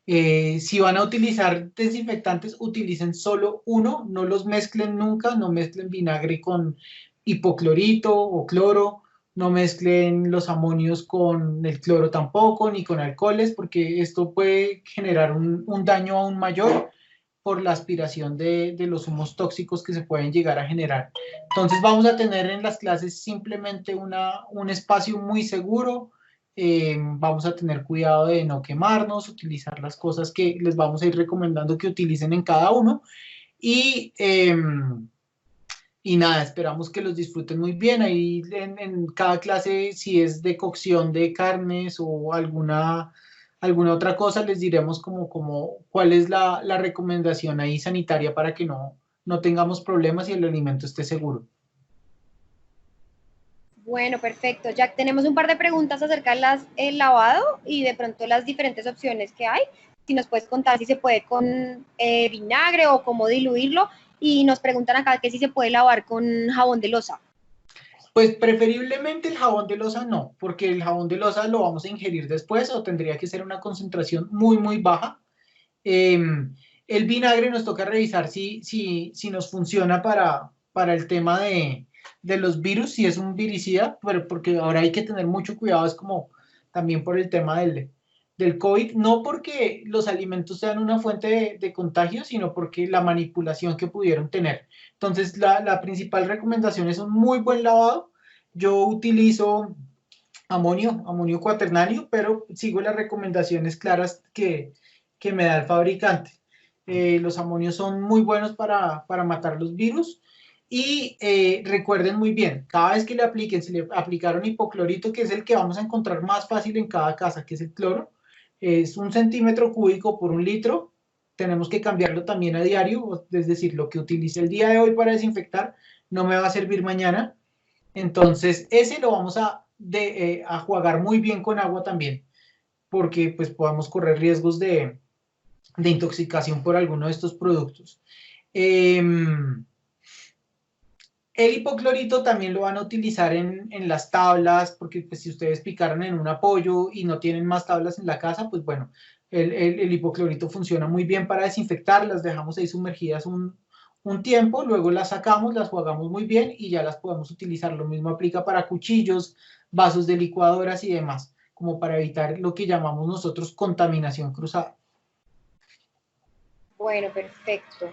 Si van a utilizar desinfectantes, utilicen solo uno, no los mezclen nunca, no mezclen vinagre con hipoclorito o cloro, no mezclen los amonios con el cloro tampoco, ni con alcoholes, porque esto puede generar un daño aún mayor por la aspiración de los humos tóxicos que se pueden llegar a generar. Entonces vamos a tener en las clases simplemente un espacio muy seguro. Vamos a tener cuidado de no quemarnos, utilizar las cosas que les vamos a ir recomendando que utilicen en cada uno. Y nada, esperamos que los disfruten muy bien. Ahí en cada clase, si es de cocción de carnes o alguna otra cosa, les diremos como cuál es la recomendación ahí sanitaria para que no tengamos problemas y el alimento esté seguro. Bueno, perfecto. Jack, tenemos un par de preguntas acerca del lavado y de pronto las diferentes opciones que hay. Si nos puedes contar si se puede con vinagre o cómo diluirlo. Y nos preguntan acá que si se puede lavar con jabón de loza. Pues preferiblemente el jabón de loza no, porque el jabón de loza lo vamos a ingerir después, o tendría que ser una concentración muy, muy baja. El vinagre nos toca revisar si nos funciona para el tema de los virus, si es un viricida, pero porque ahora hay que tener mucho cuidado, es como también por el tema del COVID, no porque los alimentos sean una fuente de contagio, sino porque la manipulación que pudieron tener. Entonces, la principal recomendación es un muy buen lavado. Yo utilizo amonio cuaternario, pero sigo las recomendaciones claras que me da el fabricante. Los amonios son muy buenos para matar los virus. Y recuerden muy bien, cada vez que le apliquen, si le aplicaron hipoclorito, que es el que vamos a encontrar más fácil en cada casa, que es el cloro, es 1 centímetro cúbico por 1 litro, tenemos que cambiarlo también a diario, es decir, lo que utilice el día de hoy para desinfectar no me va a servir mañana. Entonces, ese lo vamos a jugar muy bien con agua también, porque pues podamos correr riesgos de intoxicación por alguno de estos productos. El hipoclorito también lo van a utilizar en las tablas, porque pues, si ustedes picaron en un apoyo y no tienen más tablas en la casa, pues bueno, el hipoclorito funciona muy bien para desinfectar, las dejamos ahí sumergidas un tiempo, luego las sacamos, las jugamos muy bien y ya las podemos utilizar. Lo mismo aplica para cuchillos, vasos de licuadoras y demás, como para evitar lo que llamamos nosotros contaminación cruzada. Bueno, perfecto.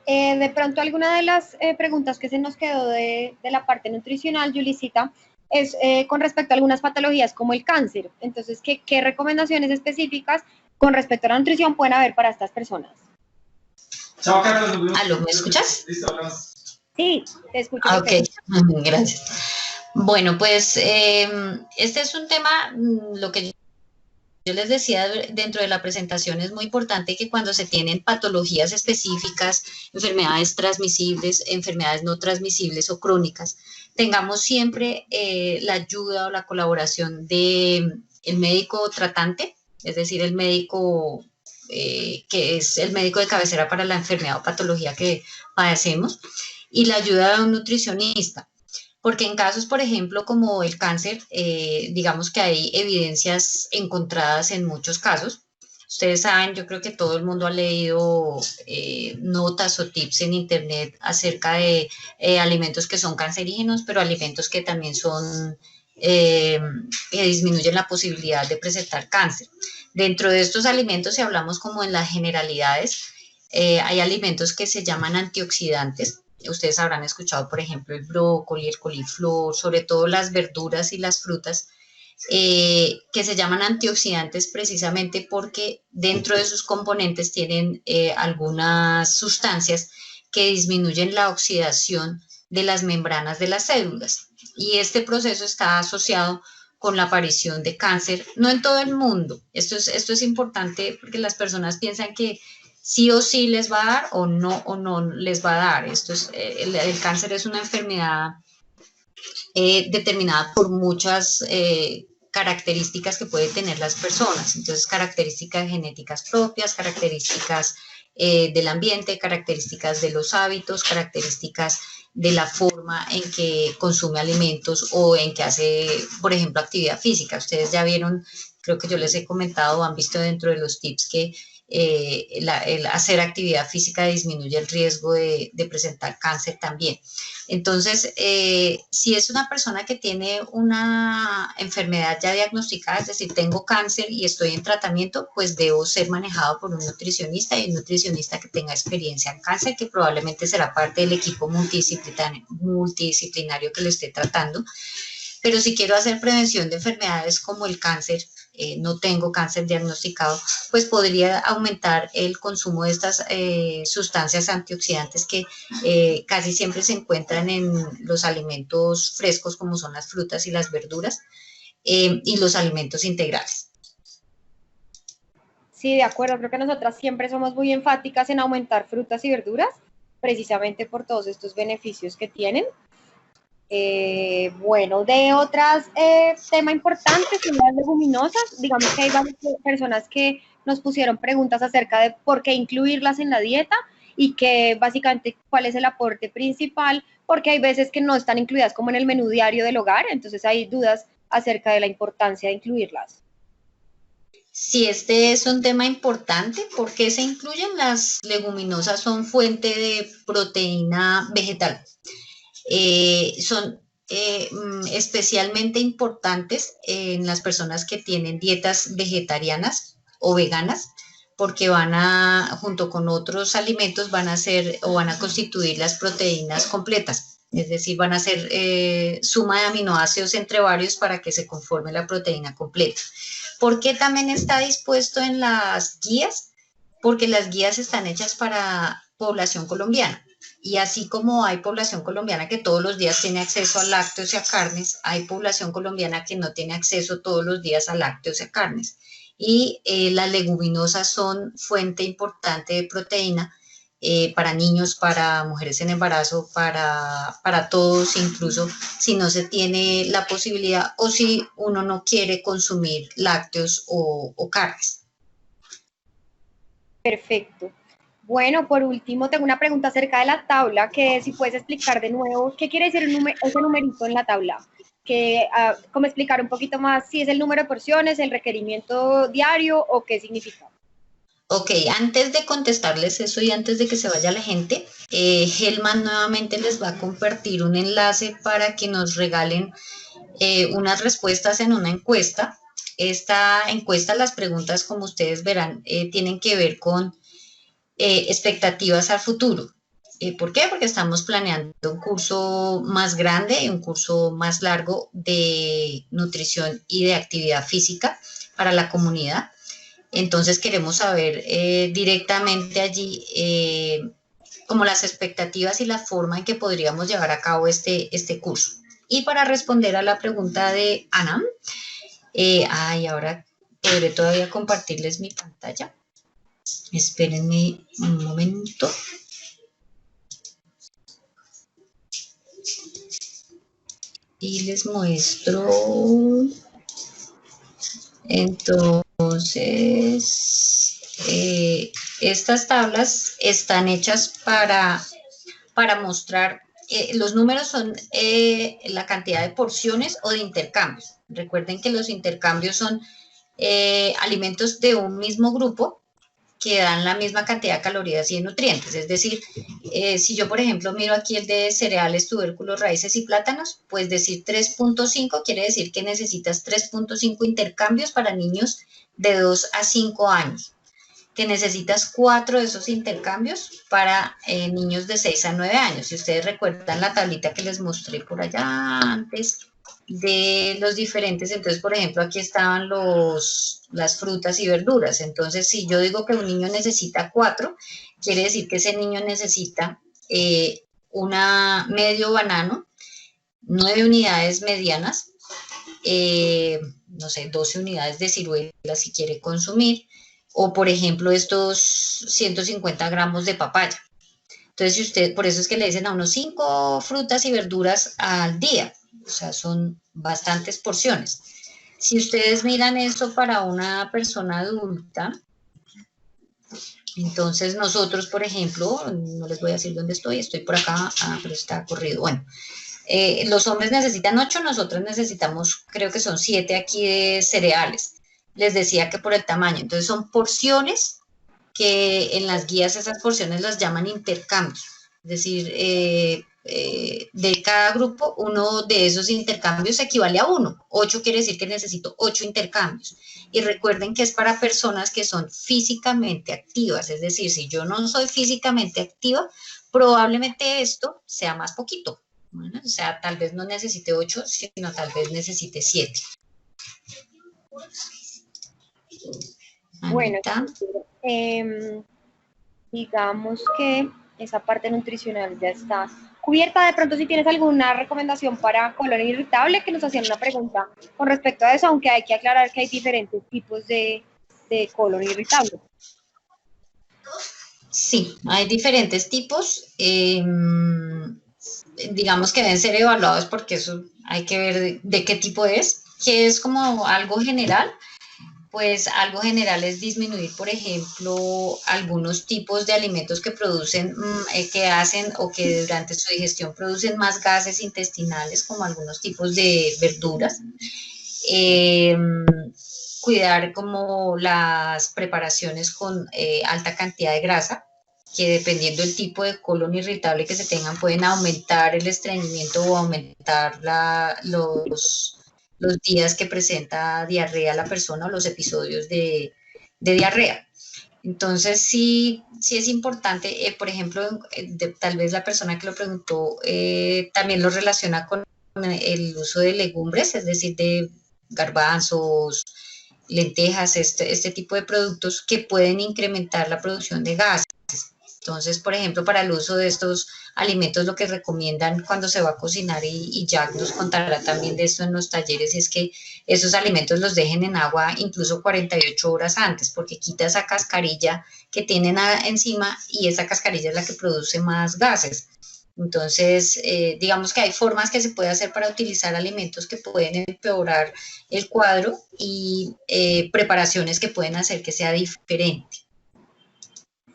De pronto, alguna de las preguntas que se nos quedó de la parte nutricional, Yulisita, es con respecto a algunas patologías como el cáncer. Entonces, ¿qué recomendaciones específicas con respecto a la nutrición pueden haber para estas personas? Chao, Carlos. ¿Aló, me escuchas? Sí, te escucho. Ok, gracias. Bueno, pues este es un tema, lo que yo les decía dentro de la presentación, es muy importante que cuando se tienen patologías específicas, enfermedades transmisibles, enfermedades no transmisibles o crónicas, tengamos siempre la ayuda o la colaboración del médico tratante, es decir, el médico que es el médico de cabecera para la enfermedad o patología que padecemos, y la ayuda de un nutricionista. Porque en casos, por ejemplo, como el cáncer, digamos que hay evidencias encontradas en muchos casos. Ustedes saben, yo creo que todo el mundo ha leído notas o tips en internet acerca de alimentos que son cancerígenos, pero alimentos que también son, que disminuyen la posibilidad de presentar cáncer. Dentro de estos alimentos, si hablamos como en las generalidades, hay alimentos que se llaman antioxidantes. Ustedes habrán escuchado, por ejemplo, el brócoli, el coliflor, sobre todo las verduras y las frutas, que se llaman antioxidantes precisamente porque dentro de sus componentes tienen algunas sustancias que disminuyen la oxidación de las membranas de las células. Y este proceso está asociado con la aparición de cáncer, no en todo el mundo. Esto es importante porque las personas piensan que sí o sí les va a dar o no les va a dar. El cáncer es una enfermedad determinada por muchas características que pueden tener las personas. Entonces, características genéticas propias, características del ambiente, características de los hábitos, características de la forma en que consume alimentos o en que hace, por ejemplo, actividad física. Ustedes ya vieron, creo que yo les he comentado, han visto dentro de los tips que el hacer actividad física disminuye el riesgo de presentar cáncer también. Entonces, si es una persona que tiene una enfermedad ya diagnosticada, es decir, tengo cáncer y estoy en tratamiento, pues debo ser manejado por un nutricionista, y un nutricionista que tenga experiencia en cáncer, que probablemente será parte del equipo multidisciplinario que lo esté tratando. Pero si quiero hacer prevención de enfermedades como el cáncer, no tengo cáncer diagnosticado, pues podría aumentar el consumo de estas sustancias antioxidantes que casi siempre se encuentran en los alimentos frescos, como son las frutas y las verduras, y los alimentos integrales. Sí, de acuerdo. Creo que nosotras siempre somos muy enfáticas en aumentar frutas y verduras, precisamente por todos estos beneficios que tienen. Bueno, de otras temas importantes, son las leguminosas. Digamos que hay varias personas que nos pusieron preguntas acerca de por qué incluirlas en la dieta y que básicamente cuál es el aporte principal, porque hay veces que no están incluidas como en el menú diario del hogar, entonces hay dudas acerca de la importancia de incluirlas. Sí, este es un tema importante. ¿Por qué se incluyen? Las leguminosas son fuente de proteína vegetal. Son especialmente importantes en las personas que tienen dietas vegetarianas o veganas, porque junto con otros alimentos, van a ser o van a constituir las proteínas completas. Es decir, van a ser suma de aminoácidos entre varios para que se conforme la proteína completa. ¿Por qué también está dispuesto en las guías? Porque las guías están hechas para población colombiana. Y así como hay población colombiana que todos los días tiene acceso a lácteos y a carnes, hay población colombiana que no tiene acceso todos los días a lácteos y a carnes. Y las leguminosas son fuente importante de proteína para niños, para mujeres en embarazo, para todos, incluso si no se tiene la posibilidad o si uno no quiere consumir lácteos o carnes. Perfecto. Bueno, por último, tengo una pregunta acerca de la tabla, que si puedes explicar de nuevo, ¿qué quiere decir ese numerito en la tabla? Que, como explicar un poquito más si es el número de porciones, el requerimiento diario o qué significa. Ok, antes de contestarles eso y antes de que se vaya la gente, Helman nuevamente les va a compartir un enlace para que nos regalen unas respuestas en una encuesta. Esta encuesta, las preguntas, como ustedes verán, tienen que ver con expectativas al futuro. ¿Por qué? Porque estamos planeando un curso más grande y un curso más largo de nutrición y de actividad física para la comunidad. Entonces queremos saber directamente allí como las expectativas y la forma en que podríamos llevar a cabo este curso. Y para responder a la pregunta de Ana, ahora podré todavía compartirles mi pantalla. Espérenme un momento. Y les muestro. Entonces, estas tablas están hechas para mostrar, los números son la cantidad de porciones o de intercambios. Recuerden que los intercambios son alimentos de un mismo grupo que dan la misma cantidad de calorías y de nutrientes. Es decir, si yo, por ejemplo, miro aquí el de cereales, tubérculos, raíces y plátanos, pues decir 3.5 quiere decir que necesitas 3.5 intercambios para niños de 2 a 5 años, que necesitas 4 de esos intercambios para niños de 6 a 9 años. Si ustedes recuerdan la tablita que les mostré por allá antes, de los diferentes, entonces por ejemplo aquí estaban las frutas y verduras, entonces si yo digo que un niño necesita 4, quiere decir que ese niño necesita medio banano, 9 unidades medianas, no sé, 12 unidades de ciruelas si quiere consumir, o por ejemplo estos 150 gramos de papaya. Entonces, si usted, por eso es que le dicen a unos 5 frutas y verduras al día, o sea, son bastantes porciones. Si ustedes miran eso para una persona adulta, entonces nosotros, por ejemplo, no les voy a decir dónde estoy por acá, pero está corrido, bueno. Los hombres necesitan 8, nosotros necesitamos, creo que son 7 aquí de cereales. Les decía que por el tamaño, entonces son porciones que en las guías esas porciones las llaman intercambios, es decir, de cada grupo, uno de esos intercambios equivale a 1. 8 quiere decir que necesito 8 intercambios. Y recuerden que es para personas que son físicamente activas, es decir, si yo no soy físicamente activa, probablemente esto sea más poquito. Bueno, o sea, tal vez no necesite 8, sino tal vez necesite 7. Bueno, digamos que esa parte nutricional ya está cubierta. De pronto, si tienes alguna recomendación para colon irritable, que nos hacían una pregunta con respecto a eso, aunque hay que aclarar que hay diferentes tipos de colon irritable. Sí, hay diferentes tipos. Digamos que deben ser evaluados porque eso hay que ver de qué tipo es, que es como algo general. Pues algo general es disminuir, por ejemplo, algunos tipos de alimentos que producen, que hacen o que durante su digestión producen más gases intestinales, como algunos tipos de verduras. Cuidar como las preparaciones con alta cantidad de grasa, que dependiendo del tipo de colon irritable que se tengan, pueden aumentar el estreñimiento o aumentar los días que presenta diarrea la persona o los episodios de diarrea. Entonces, sí es importante, por ejemplo, tal vez la persona que lo preguntó también lo relaciona con el uso de legumbres, es decir, de garbanzos, lentejas, este tipo de productos que pueden incrementar la producción de gases. Entonces, por ejemplo, para el uso de estos alimentos, lo que recomiendan cuando se va a cocinar, y Jack nos contará también de esto en los talleres, es que esos alimentos los dejen en agua incluso 48 horas antes, porque quita esa cascarilla que tienen encima, y esa cascarilla es la que produce más gases. Entonces, digamos que hay formas que se puede hacer para utilizar alimentos que pueden empeorar el cuadro, y preparaciones que pueden hacer que sea diferente.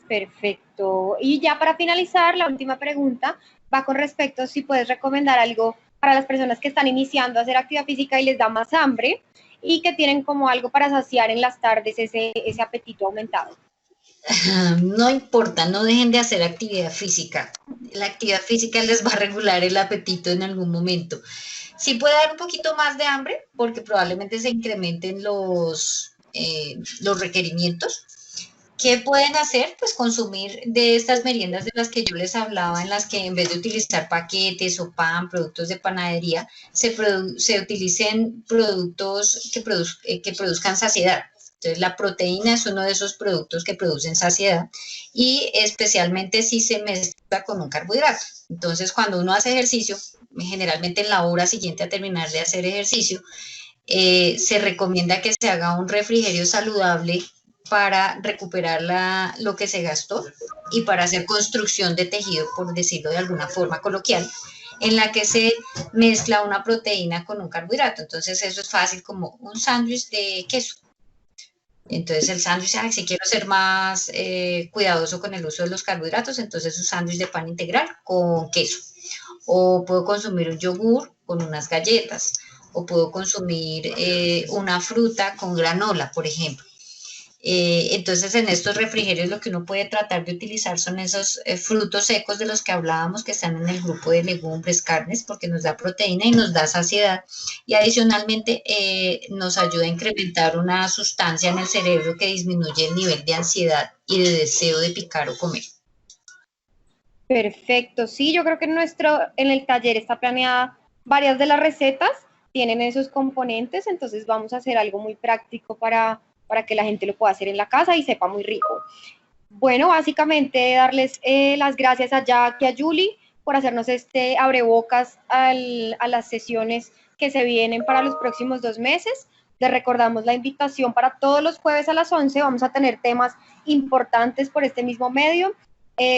Perfecto. Y ya para finalizar, la última pregunta va con respecto a si puedes recomendar algo para las personas que están iniciando a hacer actividad física y les da más hambre y que tienen como algo para saciar en las tardes ese apetito aumentado. No importa, no dejen de hacer actividad física. La actividad física les va a regular el apetito en algún momento. Sí puede dar un poquito más de hambre, porque probablemente se incrementen los requerimientos. ¿Qué pueden hacer? Pues consumir de estas meriendas de las que yo les hablaba, en las que en vez de utilizar paquetes o pan, productos de panadería, se utilicen productos que produzcan saciedad. Entonces, la proteína es uno de esos productos que producen saciedad, y especialmente si se mezcla con un carbohidrato. Entonces, cuando uno hace ejercicio, generalmente en la hora siguiente a terminar de hacer ejercicio, se recomienda que se haga un refrigerio saludable para recuperar lo que se gastó, y para hacer construcción de tejido, por decirlo de alguna forma coloquial, en la que se mezcla una proteína con un carbohidrato. Entonces, eso es fácil, como un sándwich de queso. Entonces, el sándwich, si quiero ser más cuidadoso con el uso de los carbohidratos, entonces un sándwich de pan integral con queso. O puedo consumir un yogur con unas galletas, o puedo consumir una fruta con granola, por ejemplo. Entonces, en estos refrigerios lo que uno puede tratar de utilizar son esos frutos secos de los que hablábamos, que están en el grupo de legumbres, carnes, porque nos da proteína y nos da saciedad, y adicionalmente nos ayuda a incrementar una sustancia en el cerebro que disminuye el nivel de ansiedad y de deseo de picar o comer. Perfecto, sí, yo creo que en el taller está planeada varias de las recetas, tienen esos componentes, entonces vamos a hacer algo muy práctico para que la gente lo pueda hacer en la casa y sepa muy rico. Bueno, básicamente darles las gracias a Jack y a Julie por hacernos este abrebocas a las sesiones que se vienen para los próximos 2 meses. Les recordamos la invitación para todos los jueves a las 11, vamos a tener temas importantes por este mismo medio.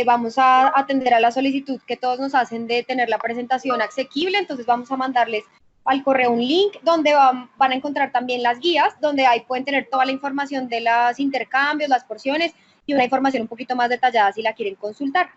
Vamos a atender a la solicitud que todos nos hacen de tener la presentación asequible, entonces vamos a mandarles al correo un link donde van a encontrar también las guías, donde ahí pueden tener toda la información de los intercambios, las porciones y una información un poquito más detallada si la quieren consultar.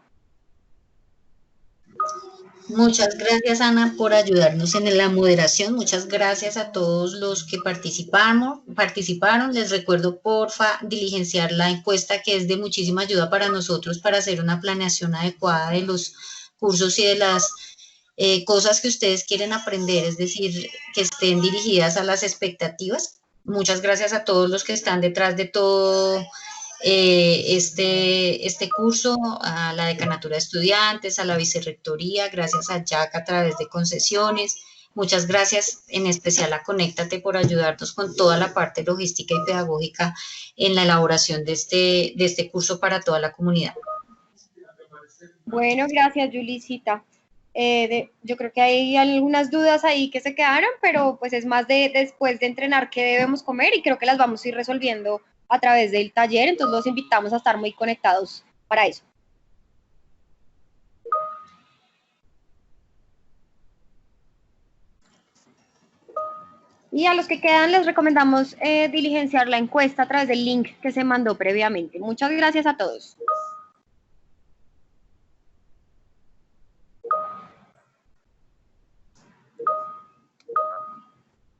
Muchas gracias, Ana, por ayudarnos en la moderación. Muchas gracias a todos los que participaron. Les recuerdo, porfa, diligenciar la encuesta, que es de muchísima ayuda para nosotros para hacer una planeación adecuada de los cursos y de las cosas que ustedes quieren aprender, es decir, que estén dirigidas a las expectativas. Muchas gracias a todos los que están detrás de todo este curso, a la Decanatura de Estudiantes, a la Vicerrectoría, gracias a Jack a través de concesiones. Muchas gracias en especial a Conéctate por ayudarnos con toda la parte logística y pedagógica en la elaboración de este curso para toda la comunidad. Bueno, gracias, Julicita. Yo creo que hay algunas dudas ahí que se quedaron, pero pues es más de después de entrenar qué debemos comer, y creo que las vamos a ir resolviendo a través del taller, entonces los invitamos a estar muy conectados para eso. Y a los que quedan les recomendamos diligenciar la encuesta a través del link que se mandó previamente. Muchas gracias a todos.